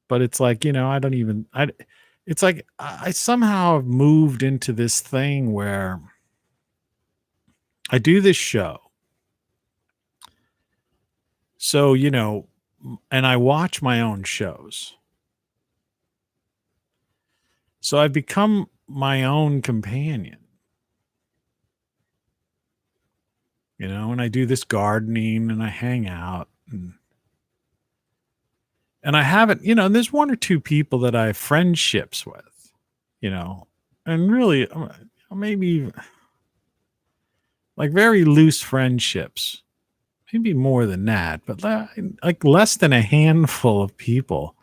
But it's like, it's like I somehow have moved into this thing where I do this show. So, and I watch my own shows. So I've become my own companion. And I do this gardening and I hang out and I haven't, there's one or two people that I have friendships with, and really maybe like very loose friendships, maybe more than that, but like less than a handful of people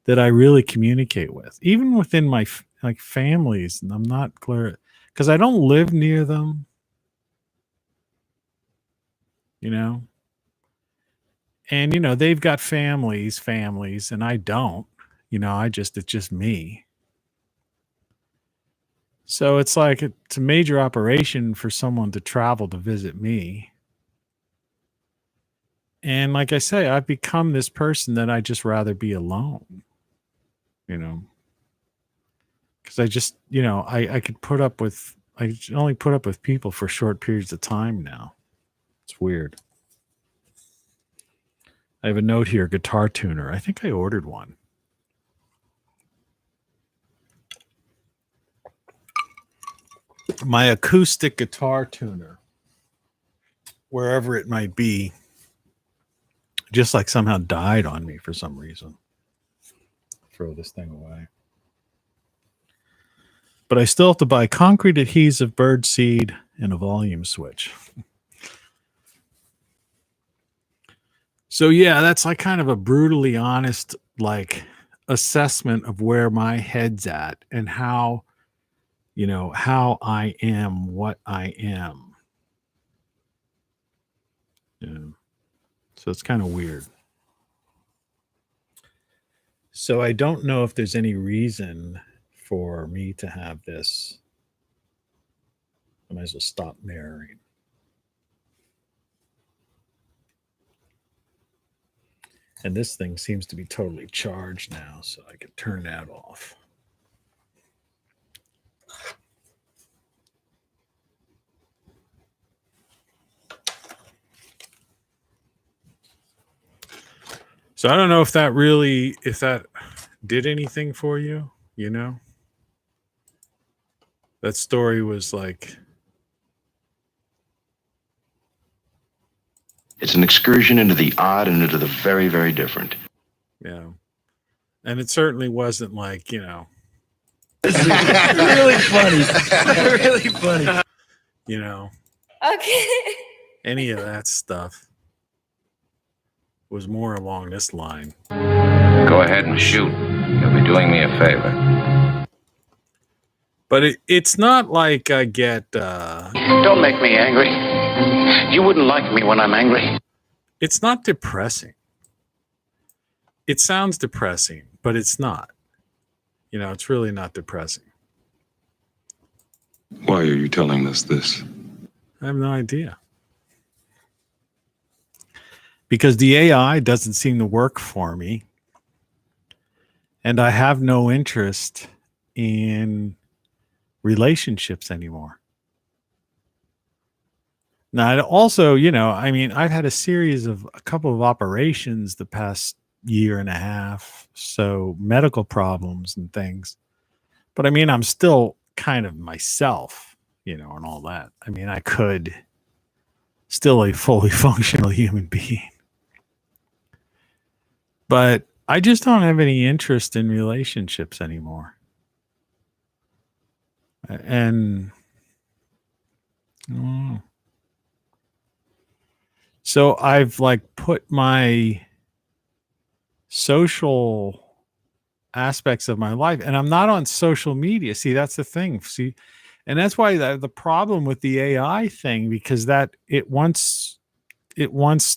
that I really communicate with, even within my like families. And I'm not clear because I don't live near them. And, they've got families, and I don't, it's just me. So it's like, it's a major operation for someone to travel to visit me. And like I say, I've become this person that I just rather be alone, because I just, I could I only put up with people for short periods of time now. It's weird. I have a note here, guitar tuner. I think I ordered one. My acoustic guitar tuner, wherever it might be, just like somehow died on me for some reason. Throw this thing away. But I still have to buy concrete adhesive, bird seed, and a volume switch. So yeah, that's like kind of a brutally honest like assessment of where my head's at and how, how I am what I am. So it's kind of weird. So I don't know if there's any reason for me to have this. I might as well stop mirroring. And this thing seems to be totally charged now, so I can turn that off. So I don't know if that did anything for you, That story was like... It's an excursion into the odd and into the very, very different. Yeah. And it certainly wasn't like, This is really funny. Really funny. Okay. Any of that stuff was more along this line. Go ahead and shoot. You'll be doing me a favor. But it's not like I get... Don't make me angry. You wouldn't like me when I'm angry. It's not depressing. it sounds depressing, but it's not. You know, it's really not depressing. Why are you telling us this? I have no idea. Because the AI doesn't seem to work for me. And I have no interest in relationships anymore. Now, also, you know, I mean, I've had a couple of operations the past year and a half, so medical problems and things. But I mean, I'm still kind of myself, you know, and all that. I mean, I could still a fully functional human being. But I just don't have any interest in relationships anymore. And so I've like put my social aspects of my life, and I'm not on social media. See, that's the thing. See, and that's why the problem with the AI thing, because that it wants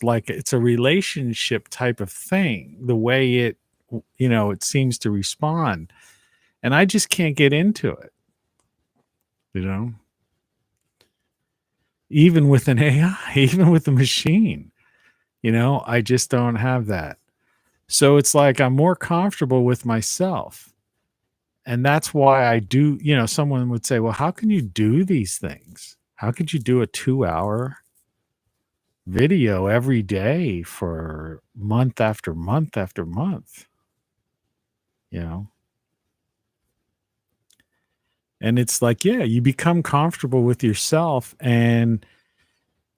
like it's a relationship type of thing, the way it, you know, it seems to respond. And I just can't get into it, you know, even with an AI, even with a machine, you know, I just don't have that. So it's like I'm more comfortable with myself. And that's why I do, you know, someone would say, well, how can you do these things? How could you do a 2-hour video every day for month after month after month? You know? And it's like, yeah, you become comfortable with yourself. And,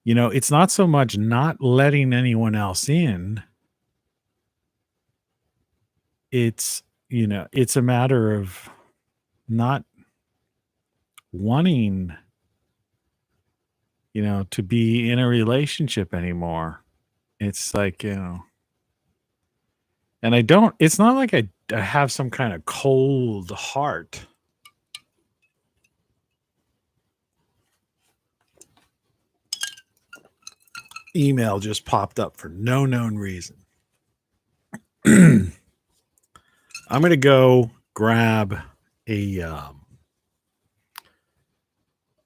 you know, it's not so much not letting anyone else in. It's, you know, it's a matter of not wanting, you know, to be in a relationship anymore. It's like, you know, and it's not like I have some kind of cold heart. Email just popped up for no known reason. I'm going to go grab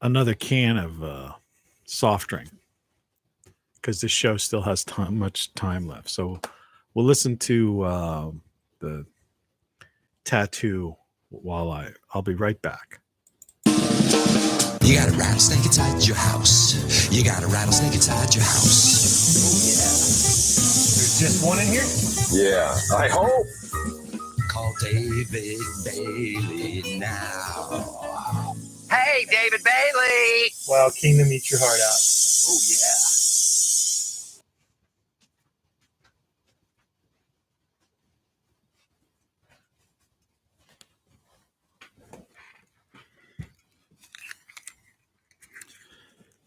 another can of soft drink because this show still has much time left. So we'll listen to the tattoo while I'll be right back. You got a rattlesnake inside your house. You got a rattlesnake inside your house. Oh, yeah. There's just one in here? Yeah, I hope. Call David Bailey now. Hey, David Bailey. Well, Kingdom, eat your heart out. Oh, yeah.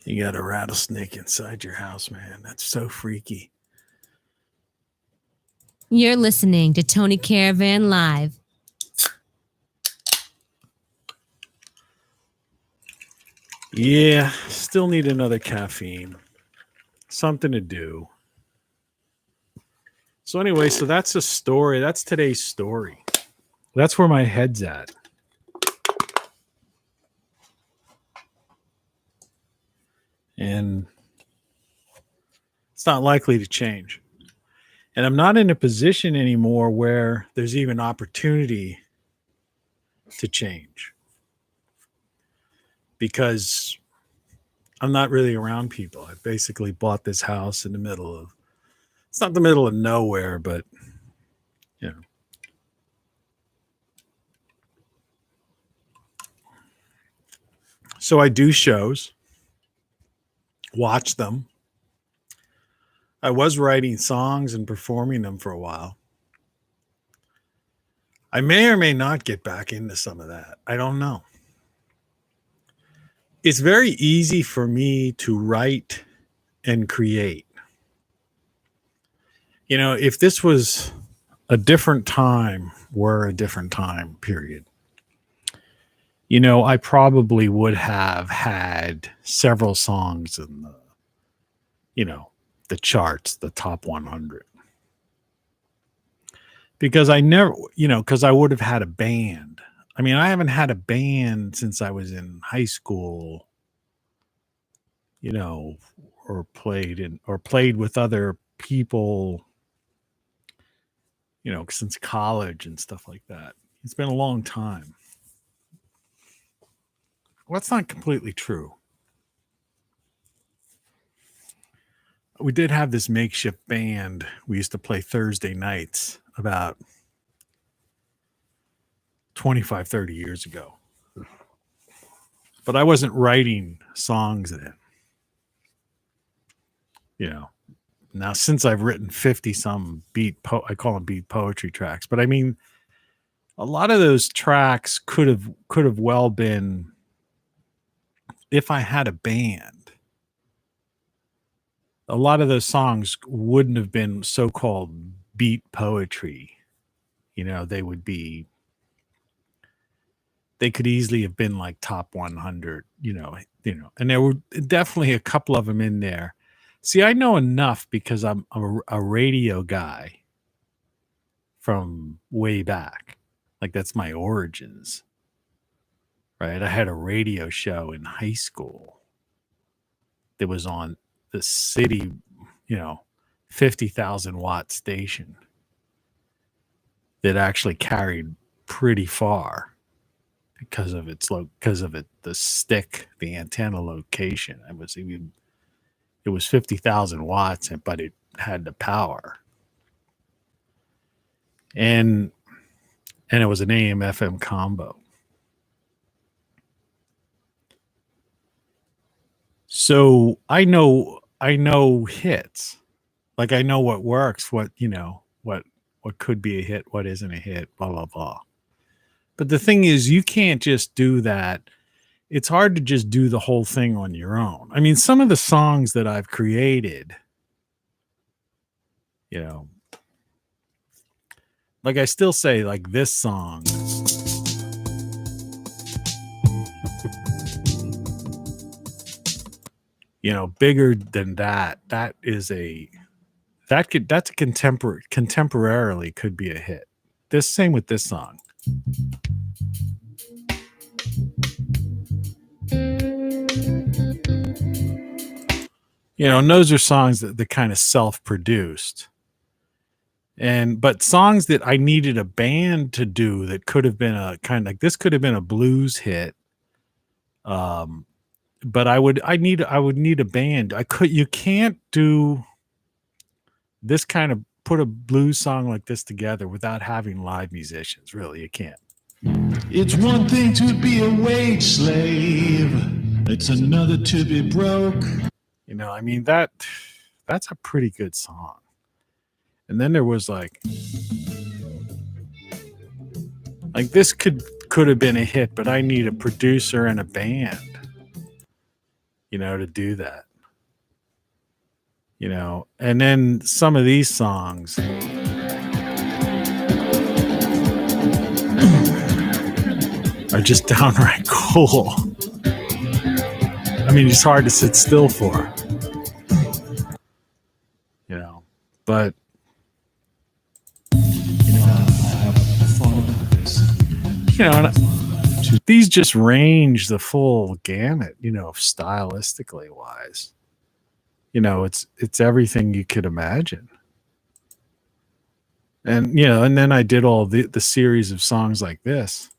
You got a rattlesnake inside your house, man. That's so freaky. You're listening to Tony Caravan Live. Yeah, still need another caffeine. Something to do. So anyway, so that's a story. That's today's story. That's where my head's at. And it's not likely to change. And I'm not in a position anymore where there's even opportunity to change. Because I'm not really around people. I basically bought this house in the middle of, it's not the middle of nowhere, but, you know. So I do shows, watch them. I was writing songs and performing them for a while. I may or may not get back into some of that. I don't know. It's very easy for me to write and create. You know, if this was a different time, period, you know, I probably would have had several songs in the, you know, the charts, the top 100. because I never, because I would have had a band. I mean, I haven't had a band since I was in high school, or played with other people, since college and stuff like that. It's been a long time. Well, that's not completely true. We did have this makeshift band. We used to play Thursday nights about 25, 30 years ago. But I wasn't writing songs then. Now since I've written 50 some I call them beat poetry tracks, but I mean, a lot of those tracks could have well been, if I had a band, a lot of those songs wouldn't have been so-called beat poetry. They could easily have been like top 100, and there were definitely a couple of them in there. See, I know enough because I'm a radio guy from way back. Like, that's my origins, right? I had a radio show in high school that was on the city, 50,000 watt station that actually carried pretty far because of the antenna location. It was 50,000 watts, but it had the power. And it was an AM FM combo. So I know hits. Like, I know what works, what could be a hit, what isn't a hit, blah, blah, blah. But the thing is, you can't just do that. It's hard to just do the whole thing on your own. I mean, some of the songs that I've created, like I still say, like this song, bigger than that. That's a contemporarily could be a hit. Same with this song. And those are songs that kind of self-produced. But songs that I needed a band to do that could have been this could have been a blues hit. But I would need a band. You can't do this kind of, put a blues song like this together without having live musicians. Really, you can't. It's one thing to be a wage slave. It's another to be broke. I mean, that's a pretty good song. And then there was like this could have been a hit, but I need a producer and a band, to do that. And then some of these songs are just downright cool. I mean, it's hard to sit still for, but these just range the full gamut, stylistically wise. It's everything you could imagine. And and then I did all the series of songs like this.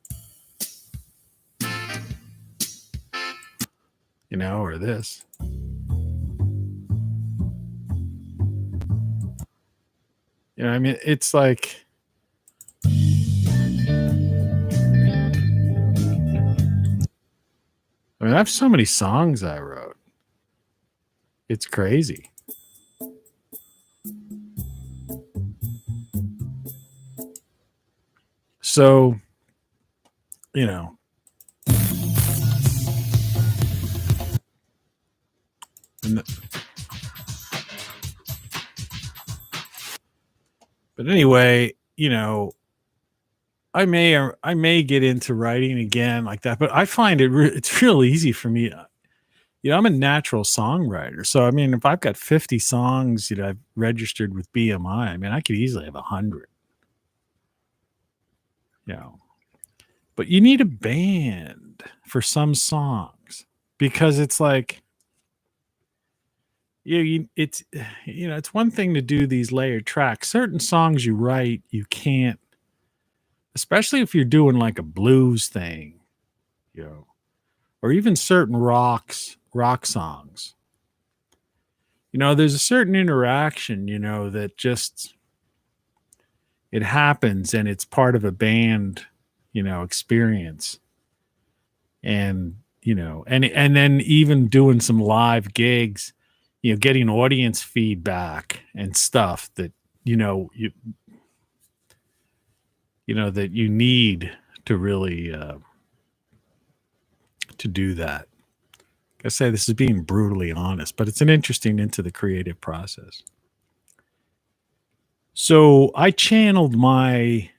Or this. I mean, it's like, I mean, I have so many songs I wrote. It's crazy. So, but anyway, I may get into writing again like that, but I find it's real easy for me. I'm a natural songwriter. So, I mean, if I've got 50 songs, I've registered with BMI, I mean, I could easily have 100. you know. But you need a band for some songs because it's like, it's one thing to do these layered tracks. Certain songs you write, you can't, especially if you're doing like a blues thing, you know, or even certain rock songs. You know, there's a certain interaction, you know, that just it happens and it's part of a band, you know, experience. And, you know, and then even doing some live gigs, you know, getting audience feedback and stuff that, you know, that you need to really to do that. Like I say, this is being brutally honest, but it's an interesting into the creative process. So I channeled I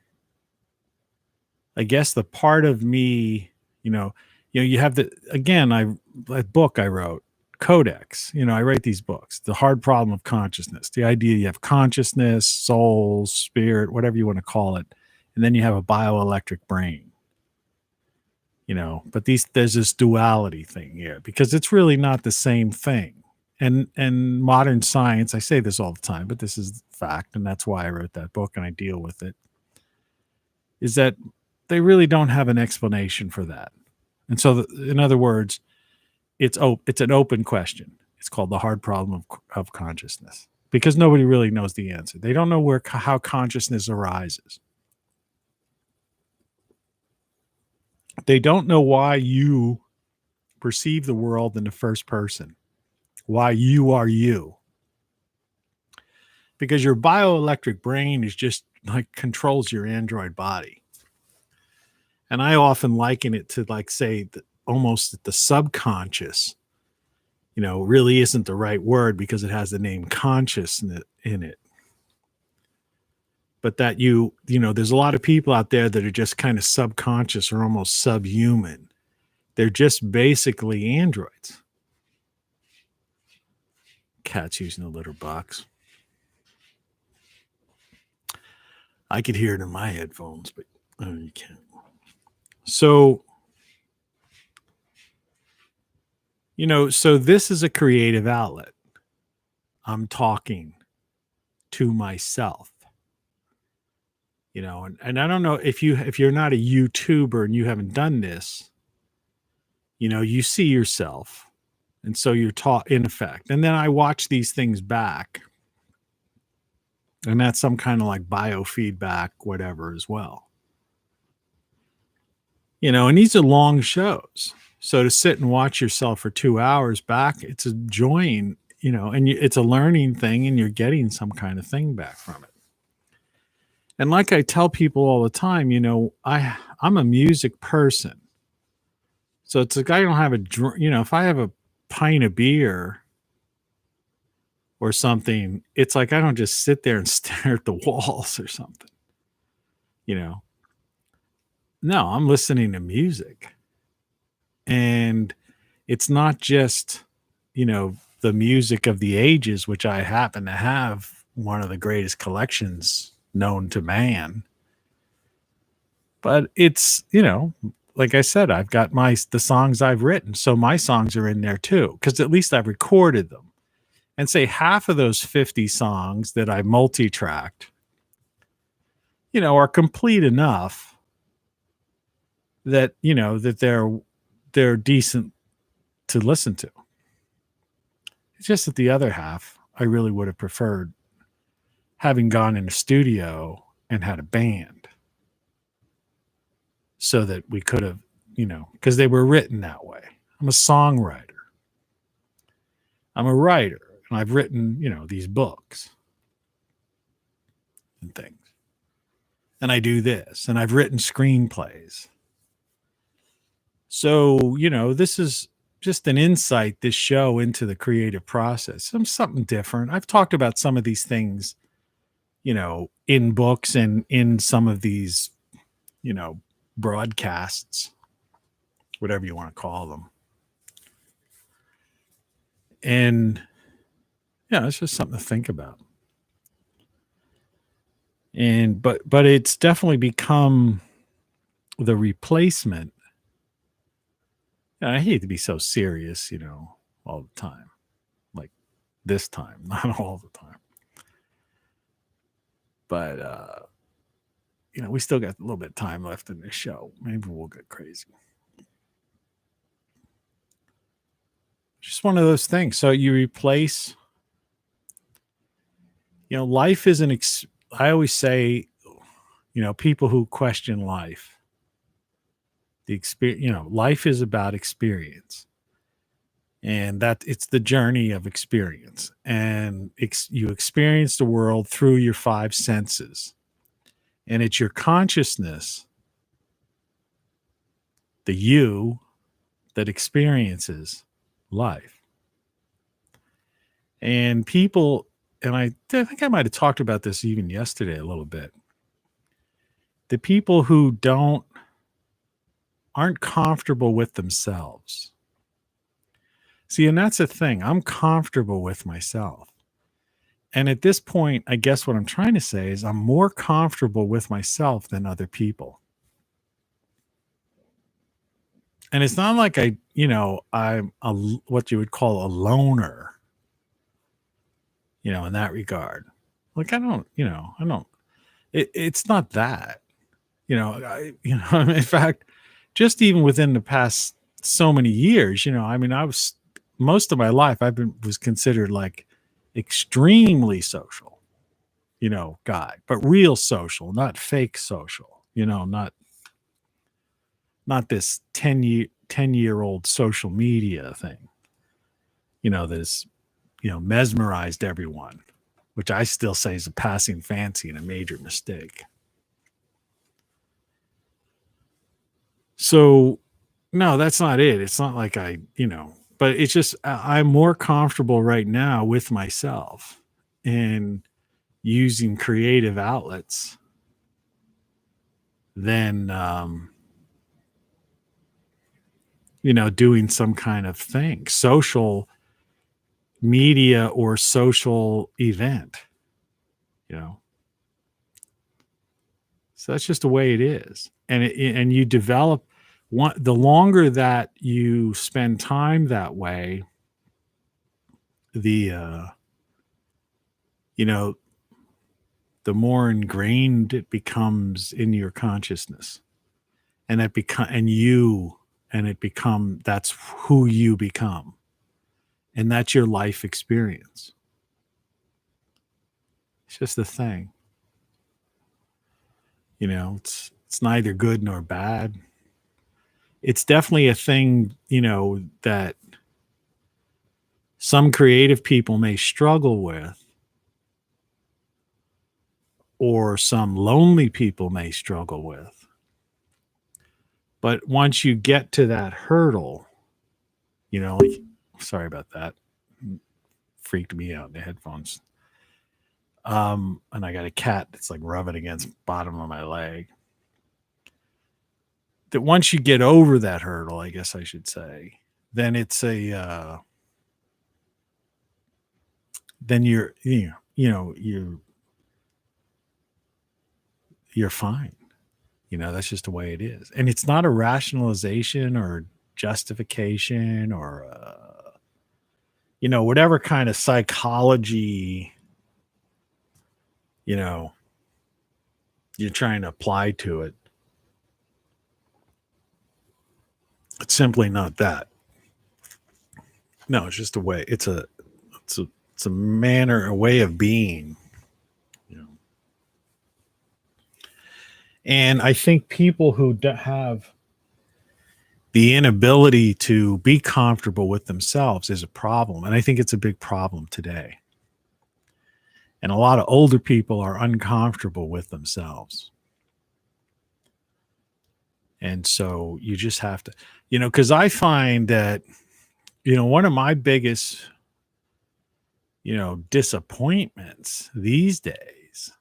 guess the part of me, you have that book I wrote, Codex, you know, I write these books, The Hard Problem of Consciousness, the idea you have consciousness, soul, spirit, whatever you want to call it. And then you have a bioelectric brain, you know, but there's this duality thing here because it's really not the same thing. And modern science, I say this all the time, but this is fact. And that's why I wrote that book and I deal with it, is that they really don't have an explanation for that. And so, in other words, it's an open question. It's called the hard problem of consciousness because nobody really knows the answer. They don't know how consciousness arises. They don't know why you perceive the world in the first person, why you are you. Because your bioelectric brain is just like controls your android body. And I often liken it to like, say, almost the subconscious, you know, really isn't the right word because it has the name conscious in it. But that you know, there's a lot of people out there that are just kind of subconscious or almost subhuman. They're just basically androids. Cat's using a litter box. I could hear it in my headphones, but you can't. So, you know, so this is a creative outlet. I'm talking to myself. You know, and I don't know if you're not a YouTuber and you haven't done this, you know, you see yourself. And so you're taught in effect. And then I watch these things back. And that's some kind of like biofeedback, whatever, as well. You know, and these are long shows. So to sit and watch yourself for 2 hours back, it's enjoying, you know, and it's a learning thing and you're getting some kind of thing back from it. And like I tell people all the time, you know, I'm a music person. So it's like I don't have if I have a pint of beer or something, it's like I don't just sit there and stare at the walls or something, you know. No, I'm listening to music. And it's not just, you know, the music of the ages, which I happen to have one of the greatest collections known to man. But it's, you know, like I said, I've got the songs I've written. So my songs are in there too, because at least I've recorded them. And say half of those 50 songs that I multi-tracked, you know, are complete enough that, you know, that they're decent to listen to. It's just that the other half, I really would have preferred having gone in a studio and had a band so that we could have, you know, because they were written that way. I'm a songwriter. I'm a writer, and I've written, you know, these books and things. And I do this, and I've written screenplays. So, you know, this is just an insight, this show, into the creative process. Something different. I've talked about some of these things, you know, in books and in some of these, you know, broadcasts, whatever you want to call them. And yeah, it's just something to think about. And but it's definitely become the replacement, and I hate to be so serious, all the time, like this time, not all the time. But, we still got a little bit of time left in this show. Maybe we'll get crazy. Just one of those things. So you replace, life is I always say, people who question life, the experience, life is about experience. And that it's the journey of experience. And you experience the world through your 5 senses. And it's your consciousness, the you, that experiences life. And people, and I think I might have talked about this even yesterday a little bit. The people who aren't comfortable with themselves. See, and that's the thing. I'm comfortable with myself. And at this point, I guess what I'm trying to say is I'm more comfortable with myself than other people. And it's not like I'm what you would call a loner, in that regard. Like it's not that, in fact, just even within the past so many years, I was, most of my life, was considered like extremely social, guy, but real social, not fake social, not this 10-year-old social media thing, that's, mesmerized everyone, which I still say is a passing fancy and a major mistake. So, no, that's not it. It's not like but it's just, I'm more comfortable right now with myself and using creative outlets than, doing some kind of thing, social media or social event, So that's just the way it is. And you develop the longer that you spend time that way, the more ingrained it becomes in your consciousness, and that's who you become, and that's your life experience. It's just the thing, it's neither good nor bad. It's definitely a thing, that some creative people may struggle with, or some lonely people may struggle with. But once you get to that hurdle, sorry about that. Freaked me out in the headphones. And I got a cat that's like rubbing against the bottom of my leg. That once you get over that hurdle, I guess I should say, then it's then you're fine. That's just the way it is. And it's not a rationalization or justification or, whatever kind of psychology, you're trying to apply to it. It's simply not that. No, it's just a way. It's a manner, a way of being. And I think people who have the inability to be comfortable with themselves is a problem. And I think it's a big problem today. And a lot of older people are uncomfortable with themselves. And so you just have to, because I find that, one of my biggest, disappointments these days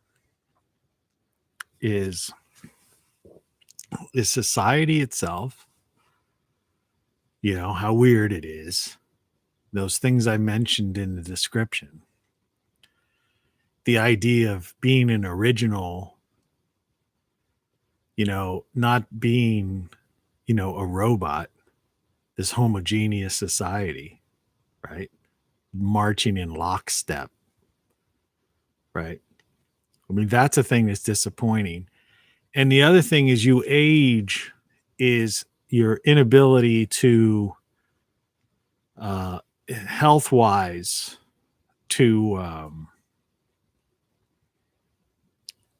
is society itself, how weird it is. Those things I mentioned in the description. The idea of being an original not being, a robot, this homogeneous society, right? Marching in lockstep, right? I mean, that's a thing that's disappointing. And the other thing is you age is your inability to, health wise, to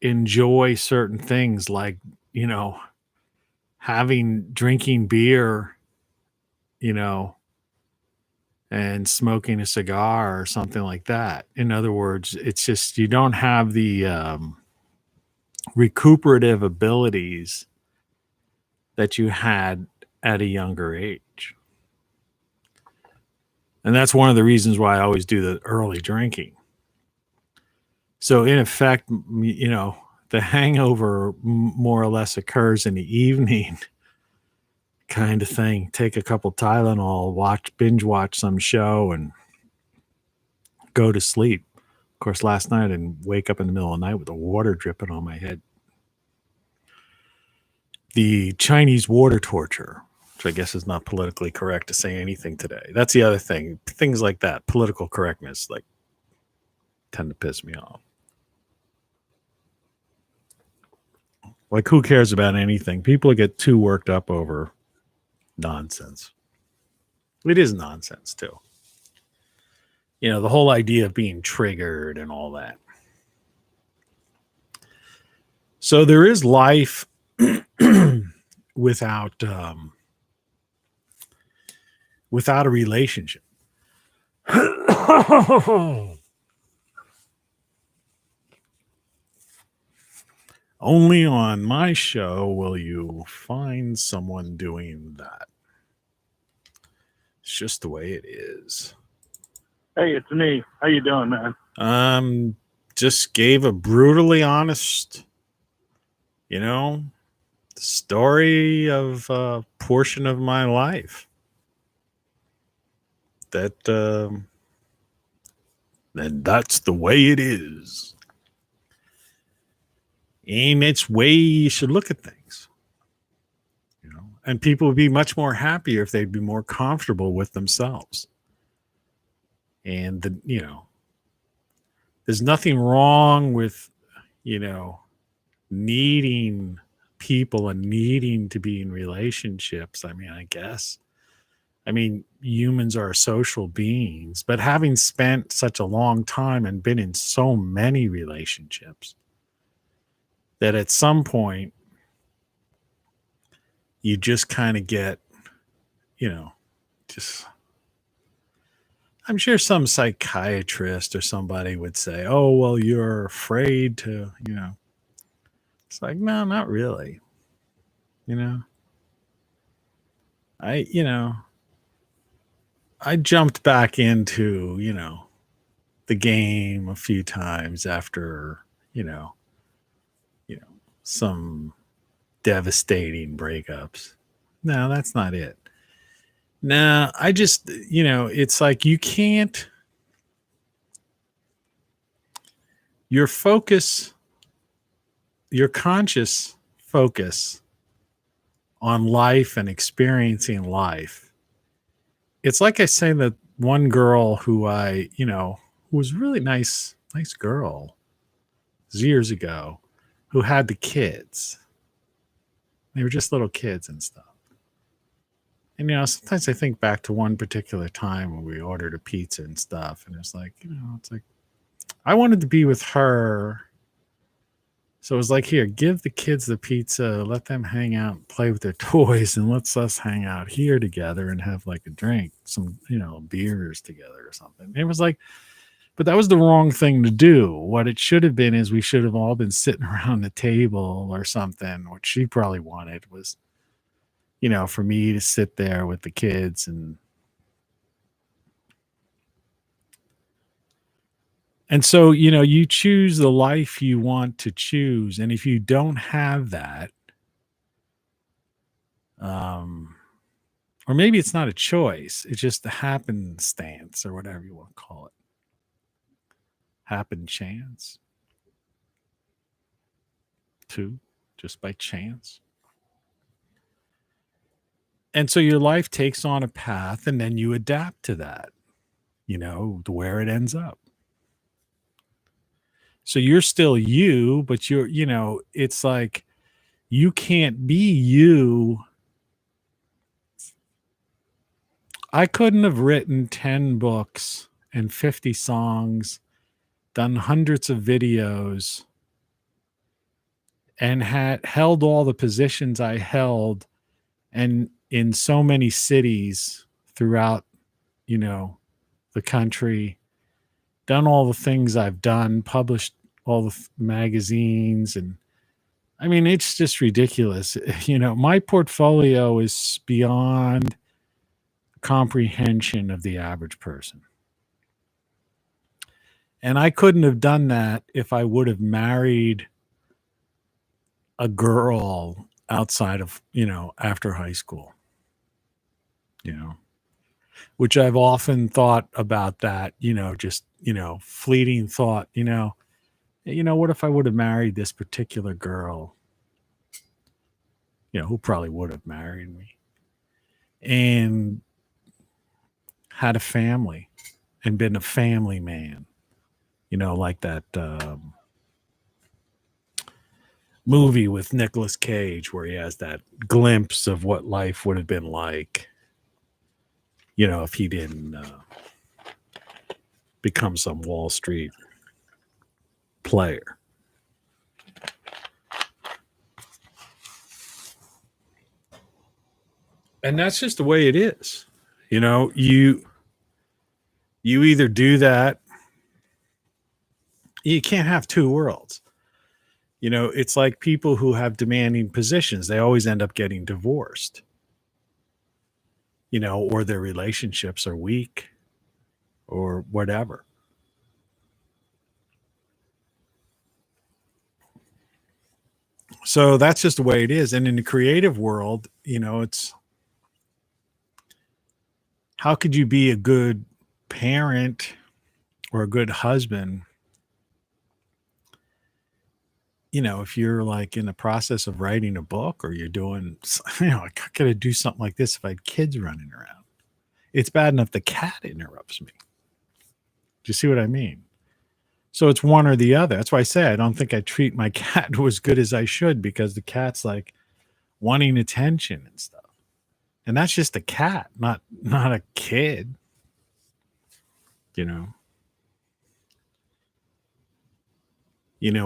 enjoy certain things like, drinking beer, and smoking a cigar or something like that. In other words, it's just you don't have the recuperative abilities that you had at a younger age. And that's one of the reasons why I always do the early drinking. So in effect, the hangover more or less occurs in the evening kind of thing. Take a couple Tylenol, binge watch some show and go to sleep. Of course, last night I didn't wake up in the middle of the night with the water dripping on my head. The Chinese water torture, which I guess is not politically correct to say anything today. That's the other thing. Things like that, political correctness, tend to piss me off. Like, who cares about anything? People get too worked up over nonsense. It is nonsense, too. The whole idea of being triggered and all that. So there is life without a relationship. Only on my show will you find someone doing that. It's just the way it is. Hey, it's me. How you doing, man? Just gave a brutally honest, story of a portion of my life. And that's the way it is. And it's way you should look at things. And people would be much more happier if they'd be more comfortable with themselves. And there's nothing wrong with, needing people and needing to be in relationships. I mean, I guess. Humans are social beings, but having spent such a long time and been in so many relationships that at some point you just kind of get, I'm sure some psychiatrist or somebody would say, oh, well, you're afraid to, it's like, no, not really. I jumped back into, the game a few times after, some devastating breakups. No, that's not it. No, I just, it's like you can't, your conscious focus on life and experiencing life. It's like I say that one girl who who was a really nice girl years ago, who had the kids. They were just little kids and stuff. And, sometimes I think back to one particular time when we ordered a pizza and stuff. And it's like, I wanted to be with her. So it was like, here, give the kids the pizza, let them hang out and play with their toys, and let's us hang out here together and have like a drink, some, beers together or something. And it was like, but that was the wrong thing to do. What it should have been is we should have all been sitting around the table or something. What she probably wanted was, for me to sit there with the kids and so, you choose the life you want to choose. And if you don't have that, or maybe it's not a choice, it's just a happenstance or whatever you want to call it. Happen chance. just by chance. And so your life takes on a path, and then you adapt to that, to where it ends up. So you're still you, but it's like you can't be you. I couldn't have written 10 books and 50 songs, done hundreds of videos, and had held all the positions I held, and in so many cities throughout, the country, done all the things I've done, published all the magazines. And I mean, it's just ridiculous. My portfolio is beyond comprehension of the average person. And I couldn't have done that if I would have married a girl outside of, after high school, which I've often thought about that, just, fleeting thought, what if I would have married this particular girl, who probably would have married me and had a family and been a family man, like that movie with Nicolas Cage where he has that glimpse of what life would have been like, if he didn't become some Wall Street player. And that's just the way it is. You either do that. You can't have two worlds. It's like people who have demanding positions. They always end up getting divorced, or their relationships are weak or whatever. So that's just the way it is. And in the creative world, it's, how could you be a good parent or a good husband, if you're like in the process of writing a book, or you're doing, I got to do something like this if I had kids running around. It's bad enough the cat interrupts me. Do you see what I mean? So it's one or the other. That's why I say I don't think I treat my cat as good as I should, because the cat's like wanting attention and stuff. And that's just a cat, not a kid,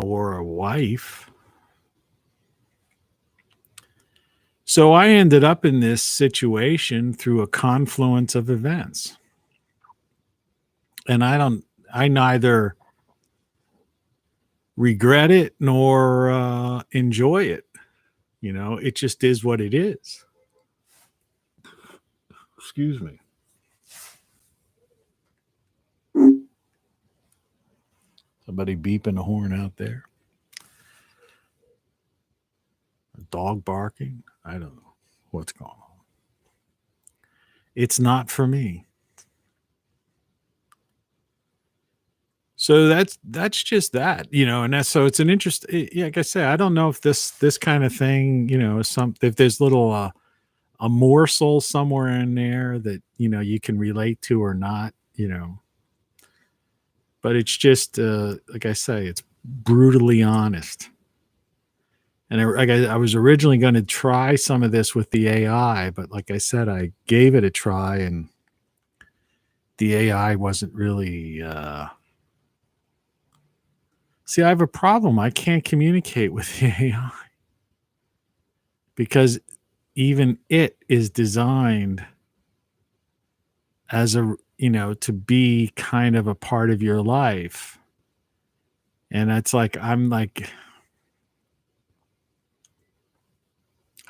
or a wife. So I ended up in this situation through a confluence of events. And I neither regret it nor enjoy it. It just is what it is. Excuse me. Somebody beeping a horn out there. A dog barking. I don't know what's going on. It's not for me. So that's just that, and that's, so it's an interest. Like I say, I don't know if this kind of thing, is if there's little a morsel somewhere in there that you can relate to or not, but it's just like I say, it's brutally honest. And I was originally going to try some of this with the AI, but like I said, I gave it a try, and the AI wasn't really. See, I have a problem. I can't communicate with the AI because even it is designed as a, to be kind of a part of your life. And it's like, I'm like,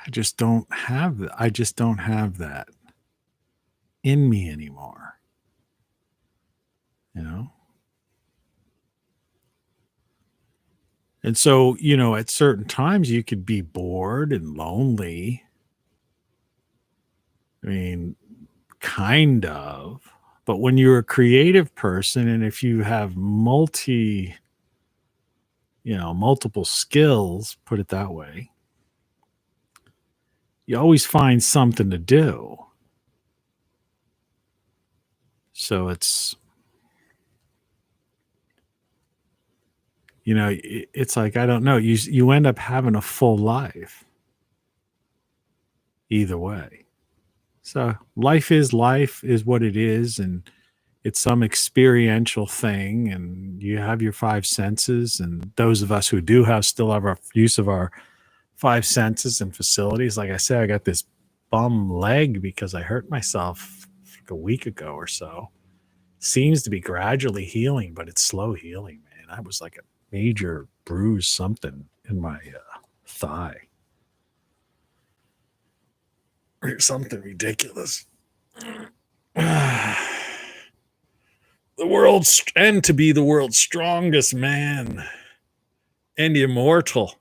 I just don't have that in me anymore. And so, at certain times you could be bored and lonely. I mean, kind of. But when you're a creative person, and if you have multiple skills, put it that way, you always find something to do. So it's, it's like, I don't know, you end up having a full life either way. So life is what it is, and it's some experiential thing, and you have your five senses, and those of us who still have our use of our five senses and facilities. Like I said, I got this bum leg because I hurt myself like a week ago or so. Seems to be gradually healing, but it's slow healing, man. I was like a major bruise, something in my thigh or something ridiculous. The world's, and to be the world's strongest man and immortal.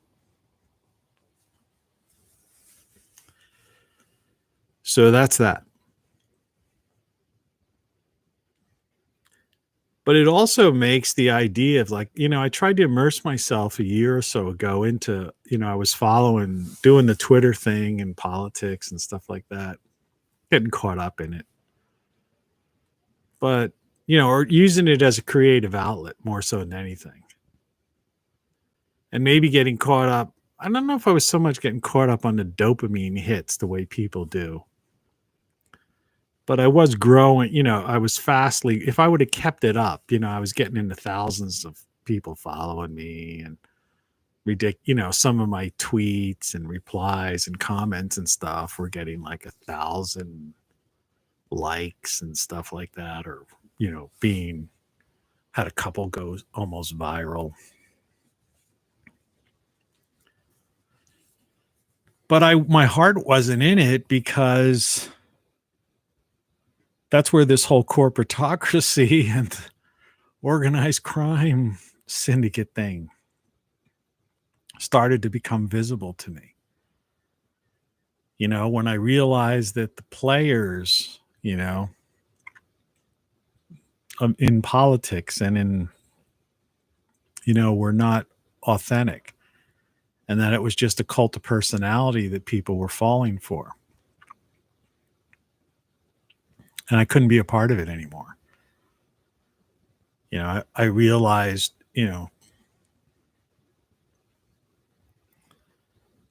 So that's that. But it also makes the idea of like, I tried to immerse myself a year or so ago into, I was doing the Twitter thing and politics and stuff like that, getting caught up in it. But, or using it as a creative outlet more so than anything. And maybe getting caught up. I don't know if I was so much getting caught up on the dopamine hits the way people do. But I was growing, I was fastly, if I would have kept it up, I was getting into thousands of people following me and some of my tweets and replies and comments and stuff were getting like 1,000 likes and stuff like that, or, had a couple go almost viral. But my heart wasn't in it because that's where this whole corporatocracy and organized crime syndicate thing started to become visible to me. When I realized that the players, in politics and in, were not authentic, and that it was just a cult of personality that people were falling for. And I couldn't be a part of it anymore. I realized,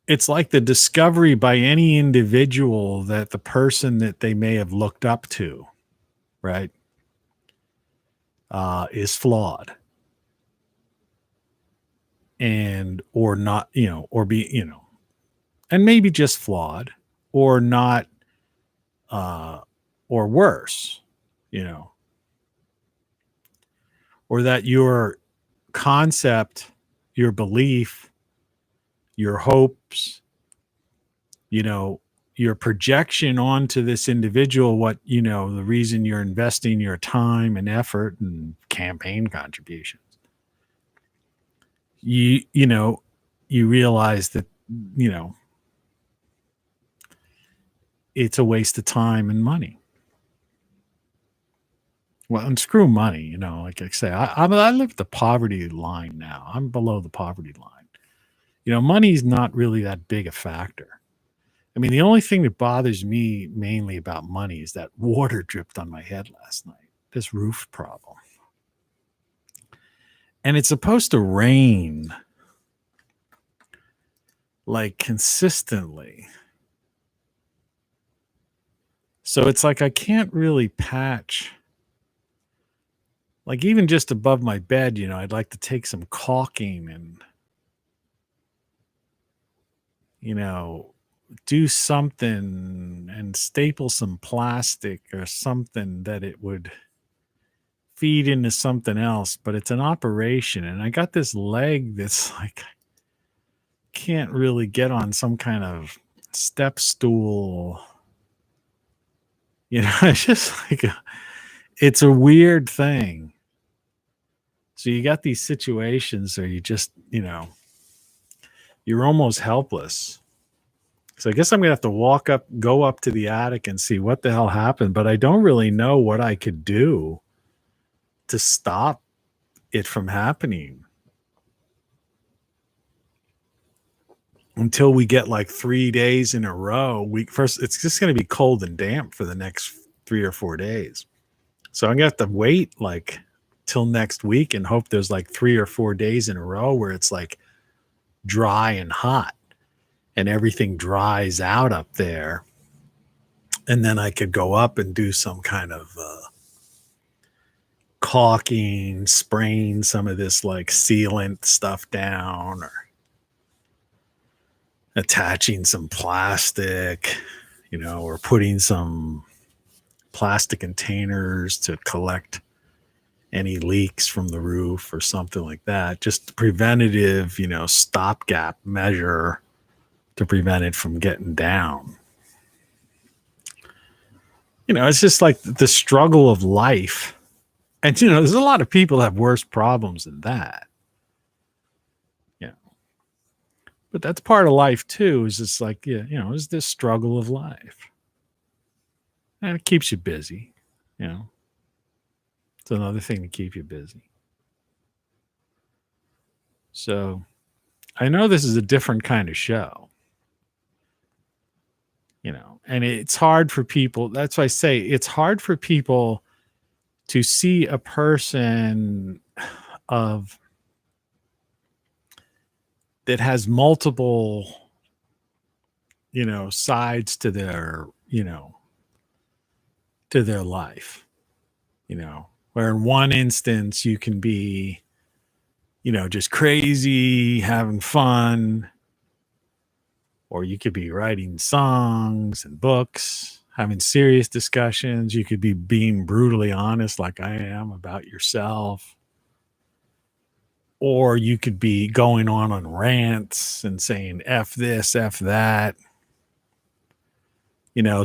it's like the discovery by any individual that the person that they may have looked up to, right, is flawed. And, or not, or be, and maybe just flawed or not, or worse, or that your concept, your belief, your hopes, your projection onto this individual, the reason you're investing your time and effort and campaign contributions, you realize that, it's a waste of time and money. Well, and screw money, like I say, I live at the poverty line now. I'm below the poverty line. Money's not really that big a factor. I mean, the only thing that bothers me mainly about money is that water dripped on my head last night, this roof problem. And it's supposed to rain like consistently. So it's like I can't really patch. Like even just above my bed, I'd like to take some caulking and, do something and staple some plastic or something that it would feed into something else. But it's an operation. And I got this leg that's like, can't really get on some kind of step stool. It's just like, it's a weird thing. So you got these situations where you just, you're almost helpless. So I guess I'm going to have to go up to the attic and see what the hell happened, but I don't really know what I could do to stop it from happening. until we get like 3 days in a row. It's just going to be cold and damp for the next 3 or 4 days. So I'm going to have to wait like till next week and hope there's like 3 or 4 days in a row where it's like dry and hot and everything dries out up there. And then I could go up and do some kind of caulking, spraying some of this like sealant stuff down, or attaching some plastic, or putting some plastic containers to collect any leaks from the roof or something like that. Just preventative, stopgap measure to prevent it from getting down. It's just like the struggle of life. And, there's a lot of people that have worse problems than that. But that's part of life too, is just like, is this struggle of life. And it keeps you busy, It's another thing to keep you busy. So I know this is a different kind of show. And it's hard for people. That's why I say it's hard for people to see a person that has multiple, sides to their, to their life, where in one instance you can be, just crazy, having fun, or you could be writing songs and books, having serious discussions. You could be being brutally honest like I am about yourself. Or you could be going on rants and saying F this, F that.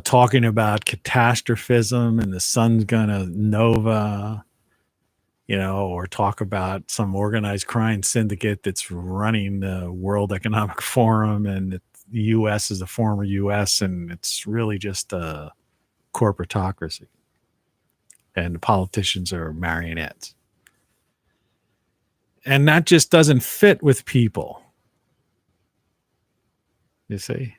Talking about catastrophism and the sun's gonna nova, or talk about some organized crime syndicate that's running the World Economic Forum, and the U.S. is a former U.S. and it's really just a corporatocracy. And the politicians are marionettes. And that just doesn't fit with people. You see?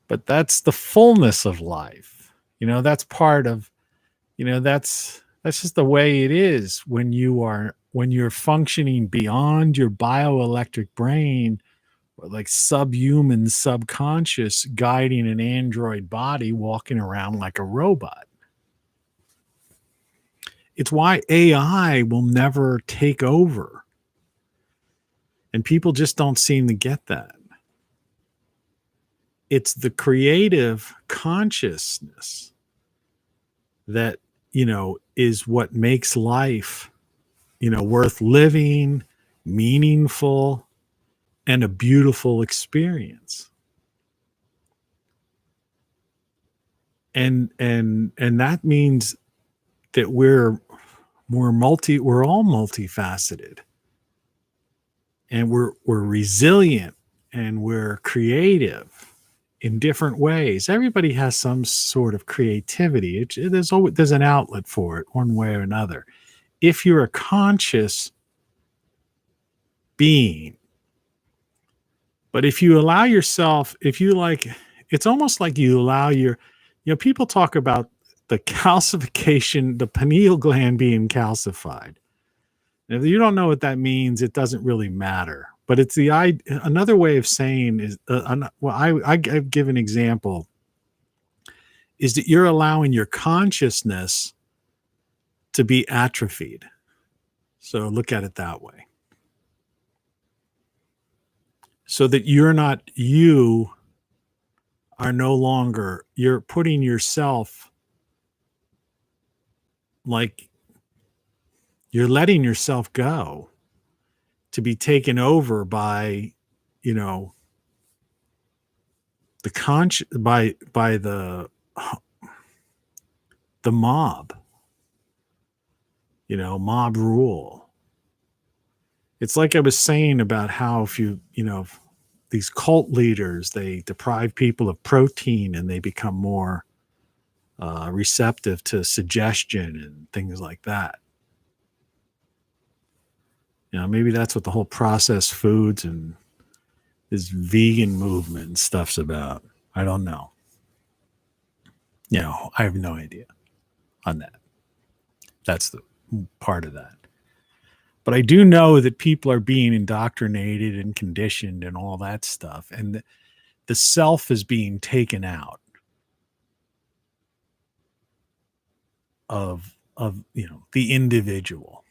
But that's the fullness of life. That's part of, that's just the way it is when you're functioning beyond your bioelectric brain, or like subhuman, subconscious, guiding an android body, walking around like a robot. It's why AI will never take over. And people just don't seem to get that. It's the creative consciousness that, is what makes life, worth living, meaningful, and a beautiful experience. And that means that we're all multifaceted, and we're resilient, and we're creative in different ways. Everybody has some sort of creativity. There's an outlet for it one way or another. If you're a conscious being, but if you allow yourself, it's almost like you allow people talk about the calcification, the pineal gland being calcified. And if you don't know what that means, it doesn't really matter. But it's another way of saying is, I give an example, is that you're allowing your consciousness to be atrophied. So look at it that way. So that you are no longer, you're putting yourself, like you're letting yourself go to be taken over by, the by the mob, mob rule. It's like I was saying about how if these cult leaders, they deprive people of protein and they become more receptive to suggestion and things like that. Maybe that's what the whole processed foods and this vegan movement and stuff's about. I don't know. I have no idea on that. That's the part of that. But I do know that people are being indoctrinated and conditioned and all that stuff. And the self is being taken out of the individual.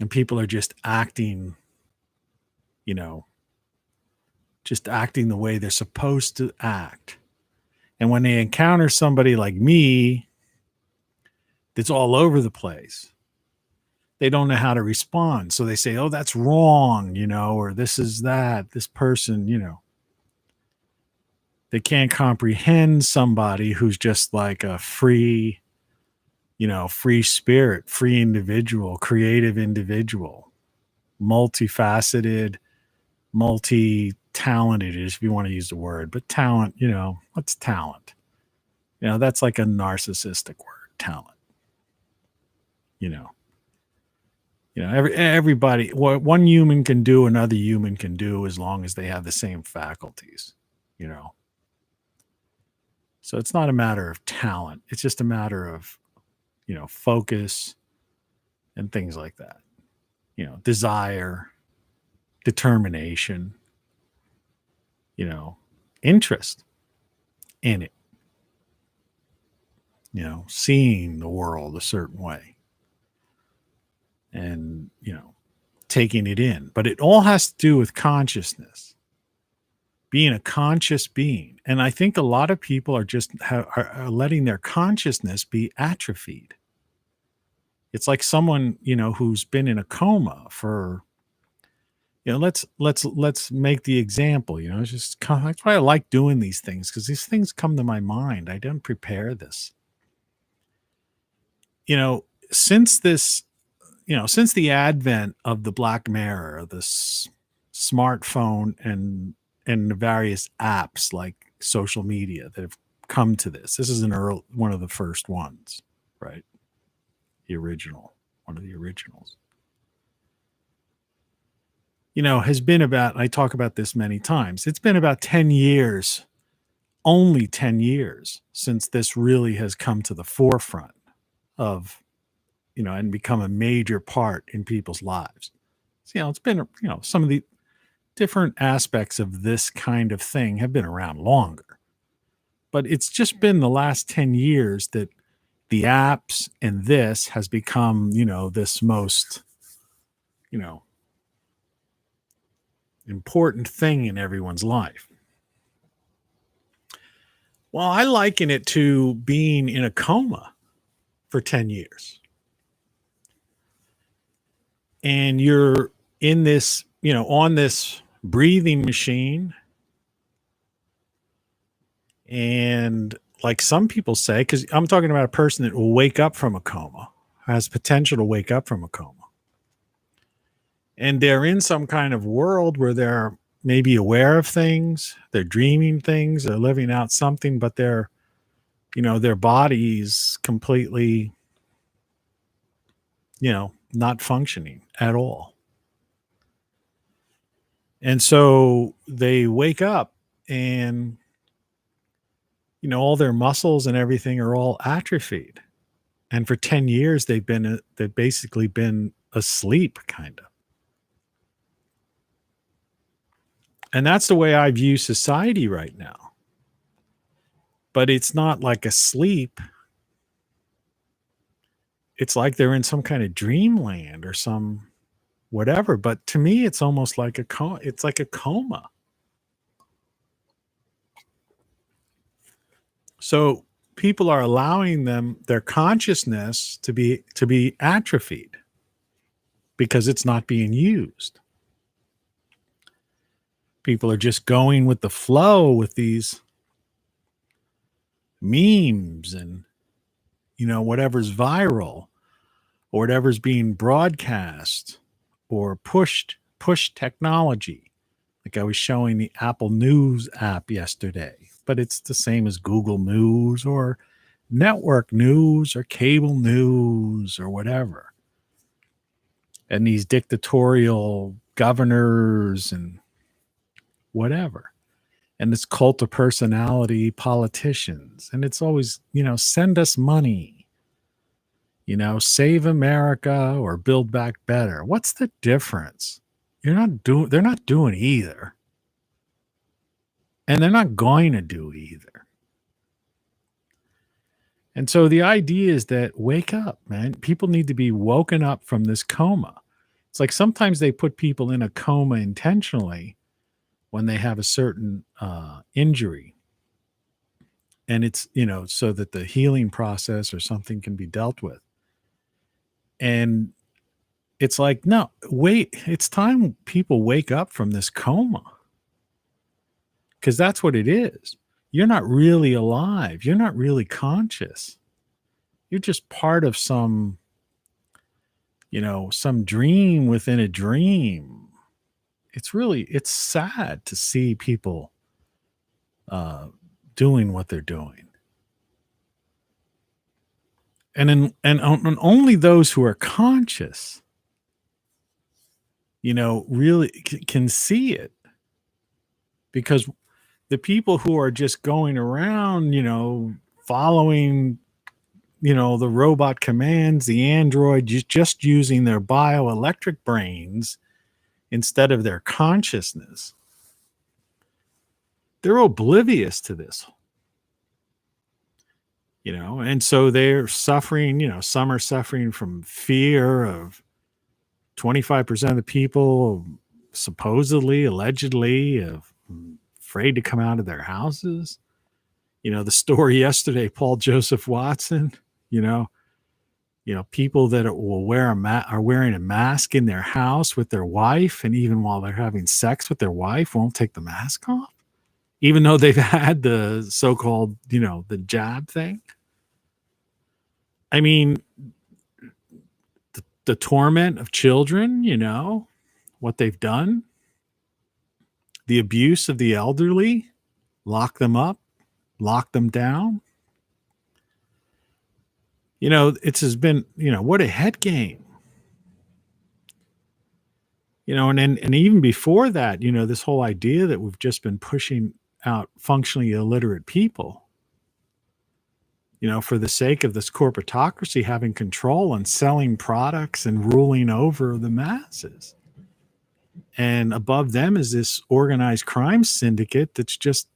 And people are just acting, just acting the way they're supposed to act. And when they encounter somebody like me that's all over the place, they don't know how to respond. So they say, oh, that's wrong, or this is that, this person, they can't comprehend somebody who's just like a free, free spirit, free individual, creative individual, multifaceted, multi-talented, if you want to use the word. But talent, what's talent? That's like a narcissistic word, talent. Everybody, what one human can do, another human can do, as long as they have the same faculties, So it's not a matter of talent. It's just a matter of, focus and things like that. Desire, determination, interest in it. Seeing the world a certain way. And, taking it in. But it all has to do with consciousness, being a conscious being. And I think a lot of people are just are letting their consciousness be atrophied. It's like someone, who's been in a coma for, let's make the example, it's just that's why I like doing these things, because these things come to my mind. I didn't prepare this. Since this, since the advent of the Black Mirror, the smartphone and the various apps like social media that have come to this is one of the first ones, right? One of the originals. Has been about, I talk about this many times, it's been about 10 years, only 10 years since this really has come to the forefront of, and become a major part in people's lives. So, it's been, some of the different aspects of this kind of thing have been around longer, but it's just been the last 10 years that the apps and this has become, this most, important thing in everyone's life. Well, I liken it to being in a coma for 10 years. And you're in this, on this breathing machine. And like some people say, because I'm talking about a person that will wake up from a coma, has potential to wake up from a coma. And they're in some kind of world where they're maybe aware of things, they're dreaming things, they're living out something, but their body's completely, not functioning at all. And so they wake up and, all their muscles and everything are all atrophied. And for 10 years, they've basically been asleep, kind of. And that's the way I view society right now. But it's not like a sleep. It's like they're in some kind of dreamland or some whatever. But to me, it's almost like it's like a coma. So people are allowing their consciousness to be atrophied because it's not being used. People are just going with the flow with these memes and, whatever's viral or whatever's being broadcast or push technology. Like I was showing the Apple News app yesterday, but it's the same as Google News or network news or cable news or whatever. And these dictatorial governors and whatever. And this cult of personality politicians. And it's always, send us money, save America or build back better. What's the difference? They're not doing either. And they're not going to do either. And so the idea is that wake up, man. People need to be woken up from this coma. It's like sometimes they put people in a coma intentionally when they have a certain injury. And it's, so that the healing process or something can be dealt with. And it's like, no, wait, it's time people wake up from this coma. Because that's what it is. You're not really alive. You're not really conscious. You're just part of some dream within a dream. It's sad to see people doing what they're doing. And only those who are conscious, really can see it. Because the people who are just going around, following, the robot commands, the android, just using their bioelectric brains instead of their consciousness, they're oblivious to this. And so they're suffering, some are suffering from fear of 25% of the people supposedly, allegedly, afraid to come out of their houses. The story yesterday, Paul Joseph Watson, people that will are wearing a mask in their house with their wife, and even while they're having sex with their wife, won't take the mask off, even though they've had the so-called, the jab thing. I mean, the torment of children, what they've done, the abuse of the elderly, lock them up, lock them down. It's has been, what a head game. And even before that, this whole idea that we've just been pushing out functionally illiterate people, for the sake of this corporatocracy having control and selling products and ruling over the masses. And above them is this organized crime syndicate that's just,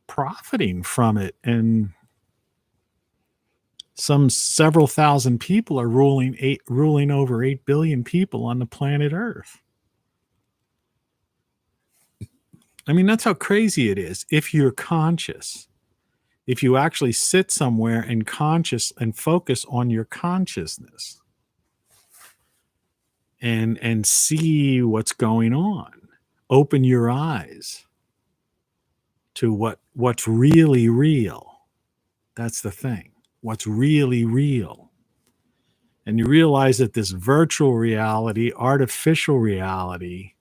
profiting from it. And some several thousand people are ruling over 8 billion people on the planet Earth. I mean, that's how crazy it is. If you're conscious, if you actually sit somewhere and conscious and focus on your consciousness and see what's going on, open your eyes to what's really real. That's the thing. What's really real. And you realize that this virtual reality, artificial reality,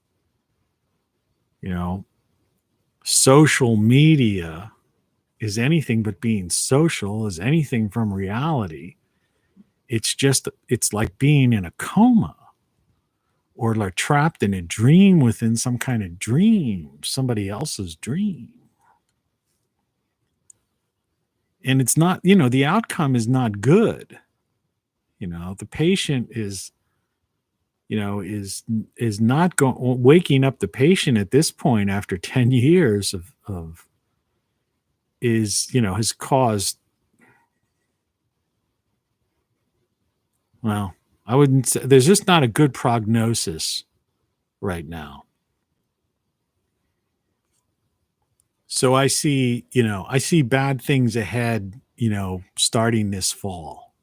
social media is anything but being social, is anything from reality. It's like being in a coma or like trapped in a dream within some kind of dream, somebody else's dream. And it's not, the outcome is not good. The patient is not waking up the patient at this point after 10 years has caused, well, I wouldn't say, there's just not a good prognosis right now. So I see bad things ahead, starting this fall.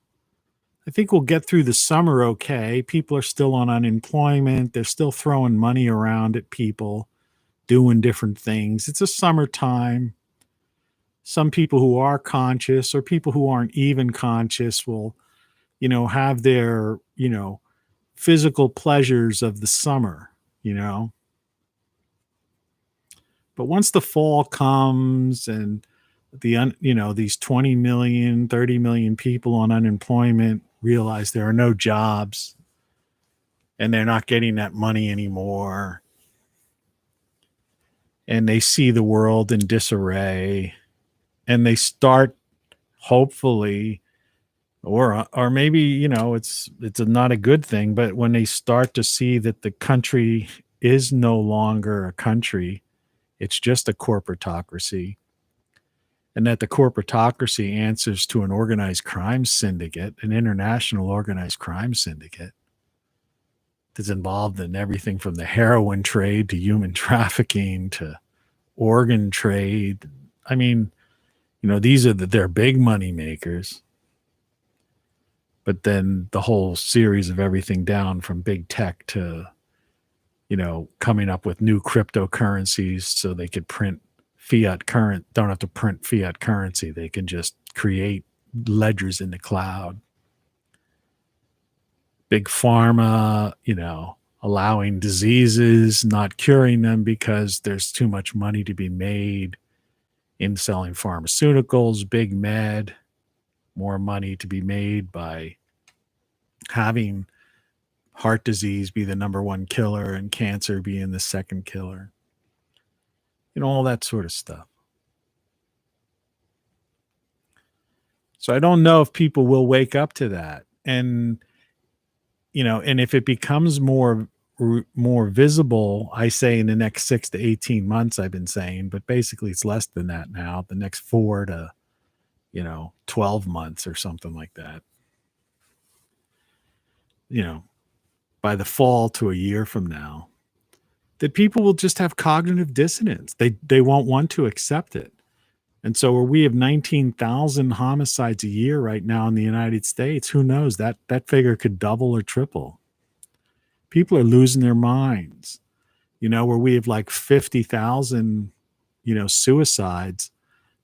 I think we'll get through the summer okay. People are still on unemployment. They're still throwing money around at people, doing different things. It's a summertime. Some people who are conscious or people who aren't even conscious will, have their, physical pleasures of the summer, But once the fall comes and these 20 million, 30 million people on unemployment realize there are no jobs and they're not getting that money anymore. and they see the world in disarray, and they start, hopefully, or maybe, you know, it's not a good thing, but when they start to see that the country is no longer a country, it's just a corporatocracy, and that the corporatocracy answers to an organized crime syndicate, an international organized crime syndicate that's involved in everything from the heroin trade to human trafficking to organ trade. I mean, you know, these are their big money makers. But then the whole series of everything down from big tech to, you know, coming up with new cryptocurrencies so they could print don't have to print fiat currency. They can just create ledgers in the cloud. Big pharma, you know, allowing diseases, not curing them because there's too much money to be made in selling pharmaceuticals. Big med, more money to be made by having heart disease be the number one killer and cancer being the second killer. You know, all that sort of stuff. So I don't know if people will wake up to that. And, you know, and if it becomes more visible, I say in the next 6 to 18 months, I've been saying, but basically it's less than that now, the next 4 to, 12 months or something like that. You know, by the fall to a year from now, that people will just have cognitive dissonance. They won't want to accept it. And so where we have 19,000 homicides a year right now in the United States, who knows, that figure could double or triple. People are losing their minds. You know, where we have like 50,000, suicides,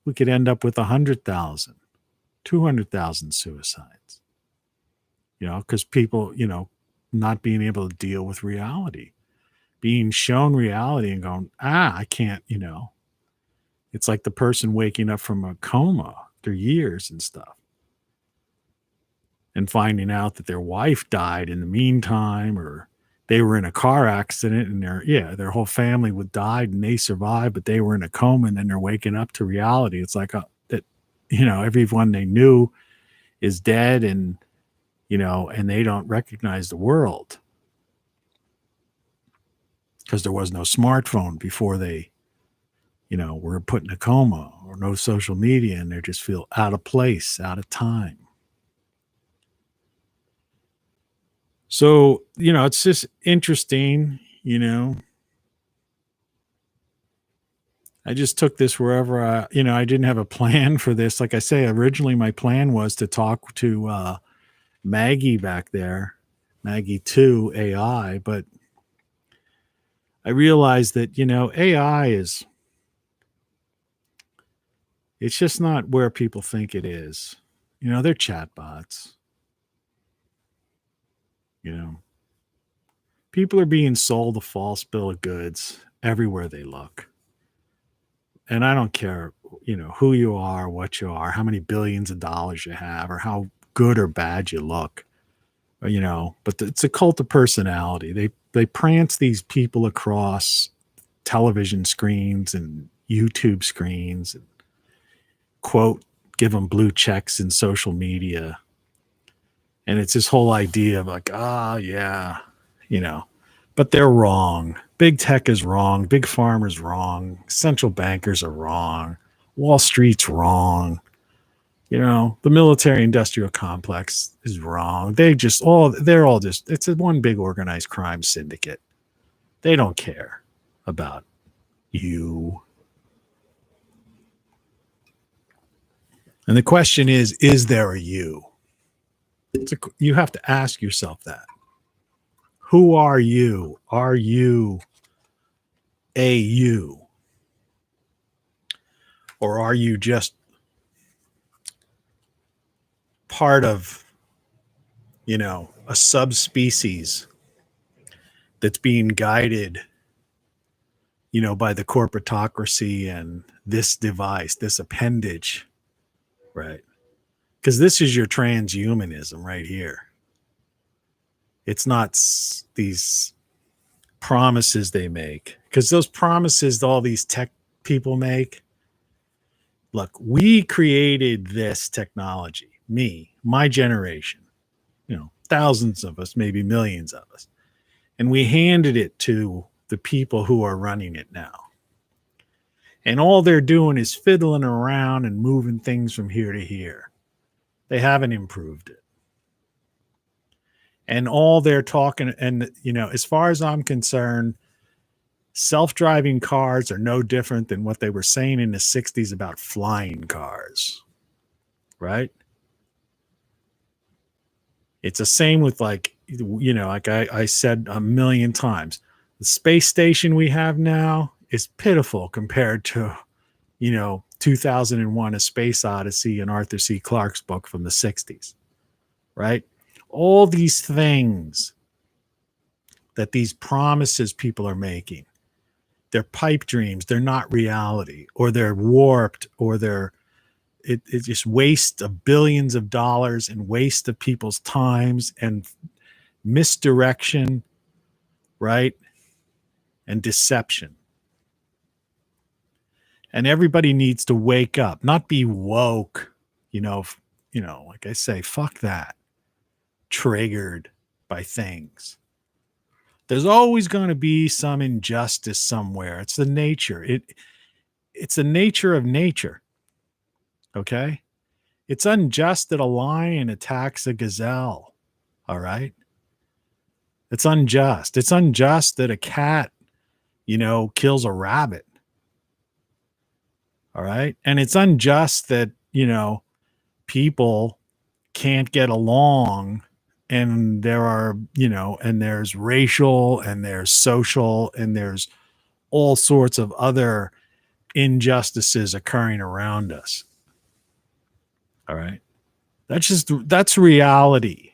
we could end up with 100,000, 200,000 suicides. Because people, not being able to deal with reality, being shown reality and going, I can't, it's like the person waking up from a coma after years and stuff and finding out that their wife died in the meantime, or they were in a car accident and their whole family would died and they survived, but they were in a coma, and then they're waking up to reality. It's like that, everyone they knew is dead, and and they don't recognize the world because there was no smartphone before they, were put in a coma, or no social media, and they just feel out of place, out of time. So, it's just interesting, I just took this wherever I didn't have a plan for this. Like I say, originally my plan was to talk to Maggie back there, Maggie 2 AI, but I realized that, AI it's just not where people think it is. They're chatbots. People are being sold a false bill of goods everywhere they look. And I don't care, who you are, what you are, how many billions of dollars you have, or how good or bad you look, but it's a cult of personality. They prance these people across television screens and YouTube screens and quote, give them blue checks in social media. And it's this whole idea of like, but they're wrong. Big tech is wrong. Big pharma's wrong. Central bankers are wrong. Wall Street's wrong. The military industrial complex is wrong. They're all just, it's a one big organized crime syndicate. They don't care about you. And the question is there a you? You have to ask yourself that. Who are you? Are you a you? Or are you just part of, a subspecies that's being guided, by the corporatocracy and this device, this appendage, right? Because this is your transhumanism right here. It's not these promises they make, because those promises all these tech people make, look, we created this technology, my generation, thousands of us, maybe millions of us, and we handed it to the people who are running it now. And all they're doing is fiddling around and moving things from here to here. They haven't improved it. And all they're talking, and as far as I'm concerned, self-driving cars are no different than what they were saying in the 60s about flying cars, right? It's the same with like I said a million times, the space station we have now is pitiful compared to, 2001, A Space Odyssey and Arthur C. Clarke's book from the 60s, right? All these things that these promises people are making, they're pipe dreams, they're not reality, or they're warped, or it just waste of billions of dollars and waste of people's times and misdirection, right? And deception. And everybody needs to wake up, not be woke, like I say, fuck that. Triggered by things. There's always going to be some injustice somewhere. It's the nature. It's the nature of nature. Okay? It's unjust that a lion attacks a gazelle. All right? It's unjust. It's unjust that a cat, kills a rabbit. All right? And it's unjust that, people can't get along, and there are, and there's racial and there's social and there's all sorts of other injustices occurring around us. All right. That's reality.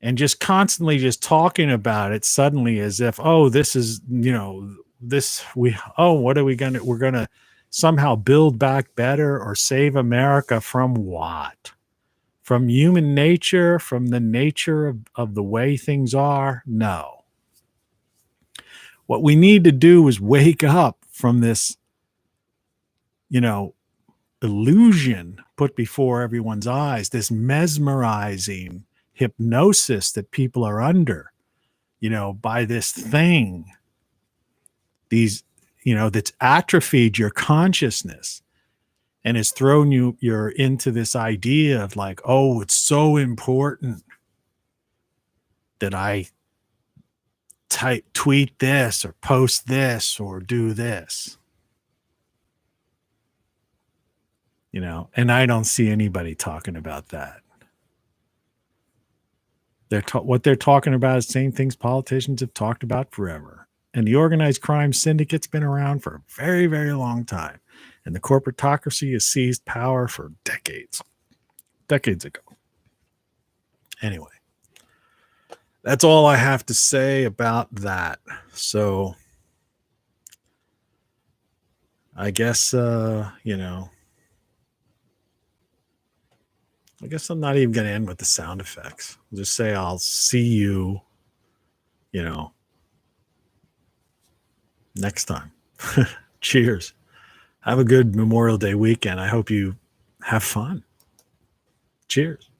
And just constantly just talking about it suddenly as if, this is, what are we going to, we're going to somehow build back better or save America from what? From human nature, from the nature of the way things are? No. What we need to do is wake up from this, illusion put before everyone's eyes, this mesmerizing hypnosis that people are under, by this thing, that's atrophied your consciousness. And it's thrown you're into this idea of like, it's so important that I tweet this or post this or do this. And I don't see anybody talking about that. What they're talking about is same things politicians have talked about forever. And the organized crime syndicate's been around for a very, very long time. And the corporatocracy has seized power for decades ago. Anyway, that's all I have to say about that. So I guess, I guess I'm not even going to end with the sound effects. I'll just say I'll see you, next time. Cheers. Have a good Memorial Day weekend. I hope you have fun. Cheers.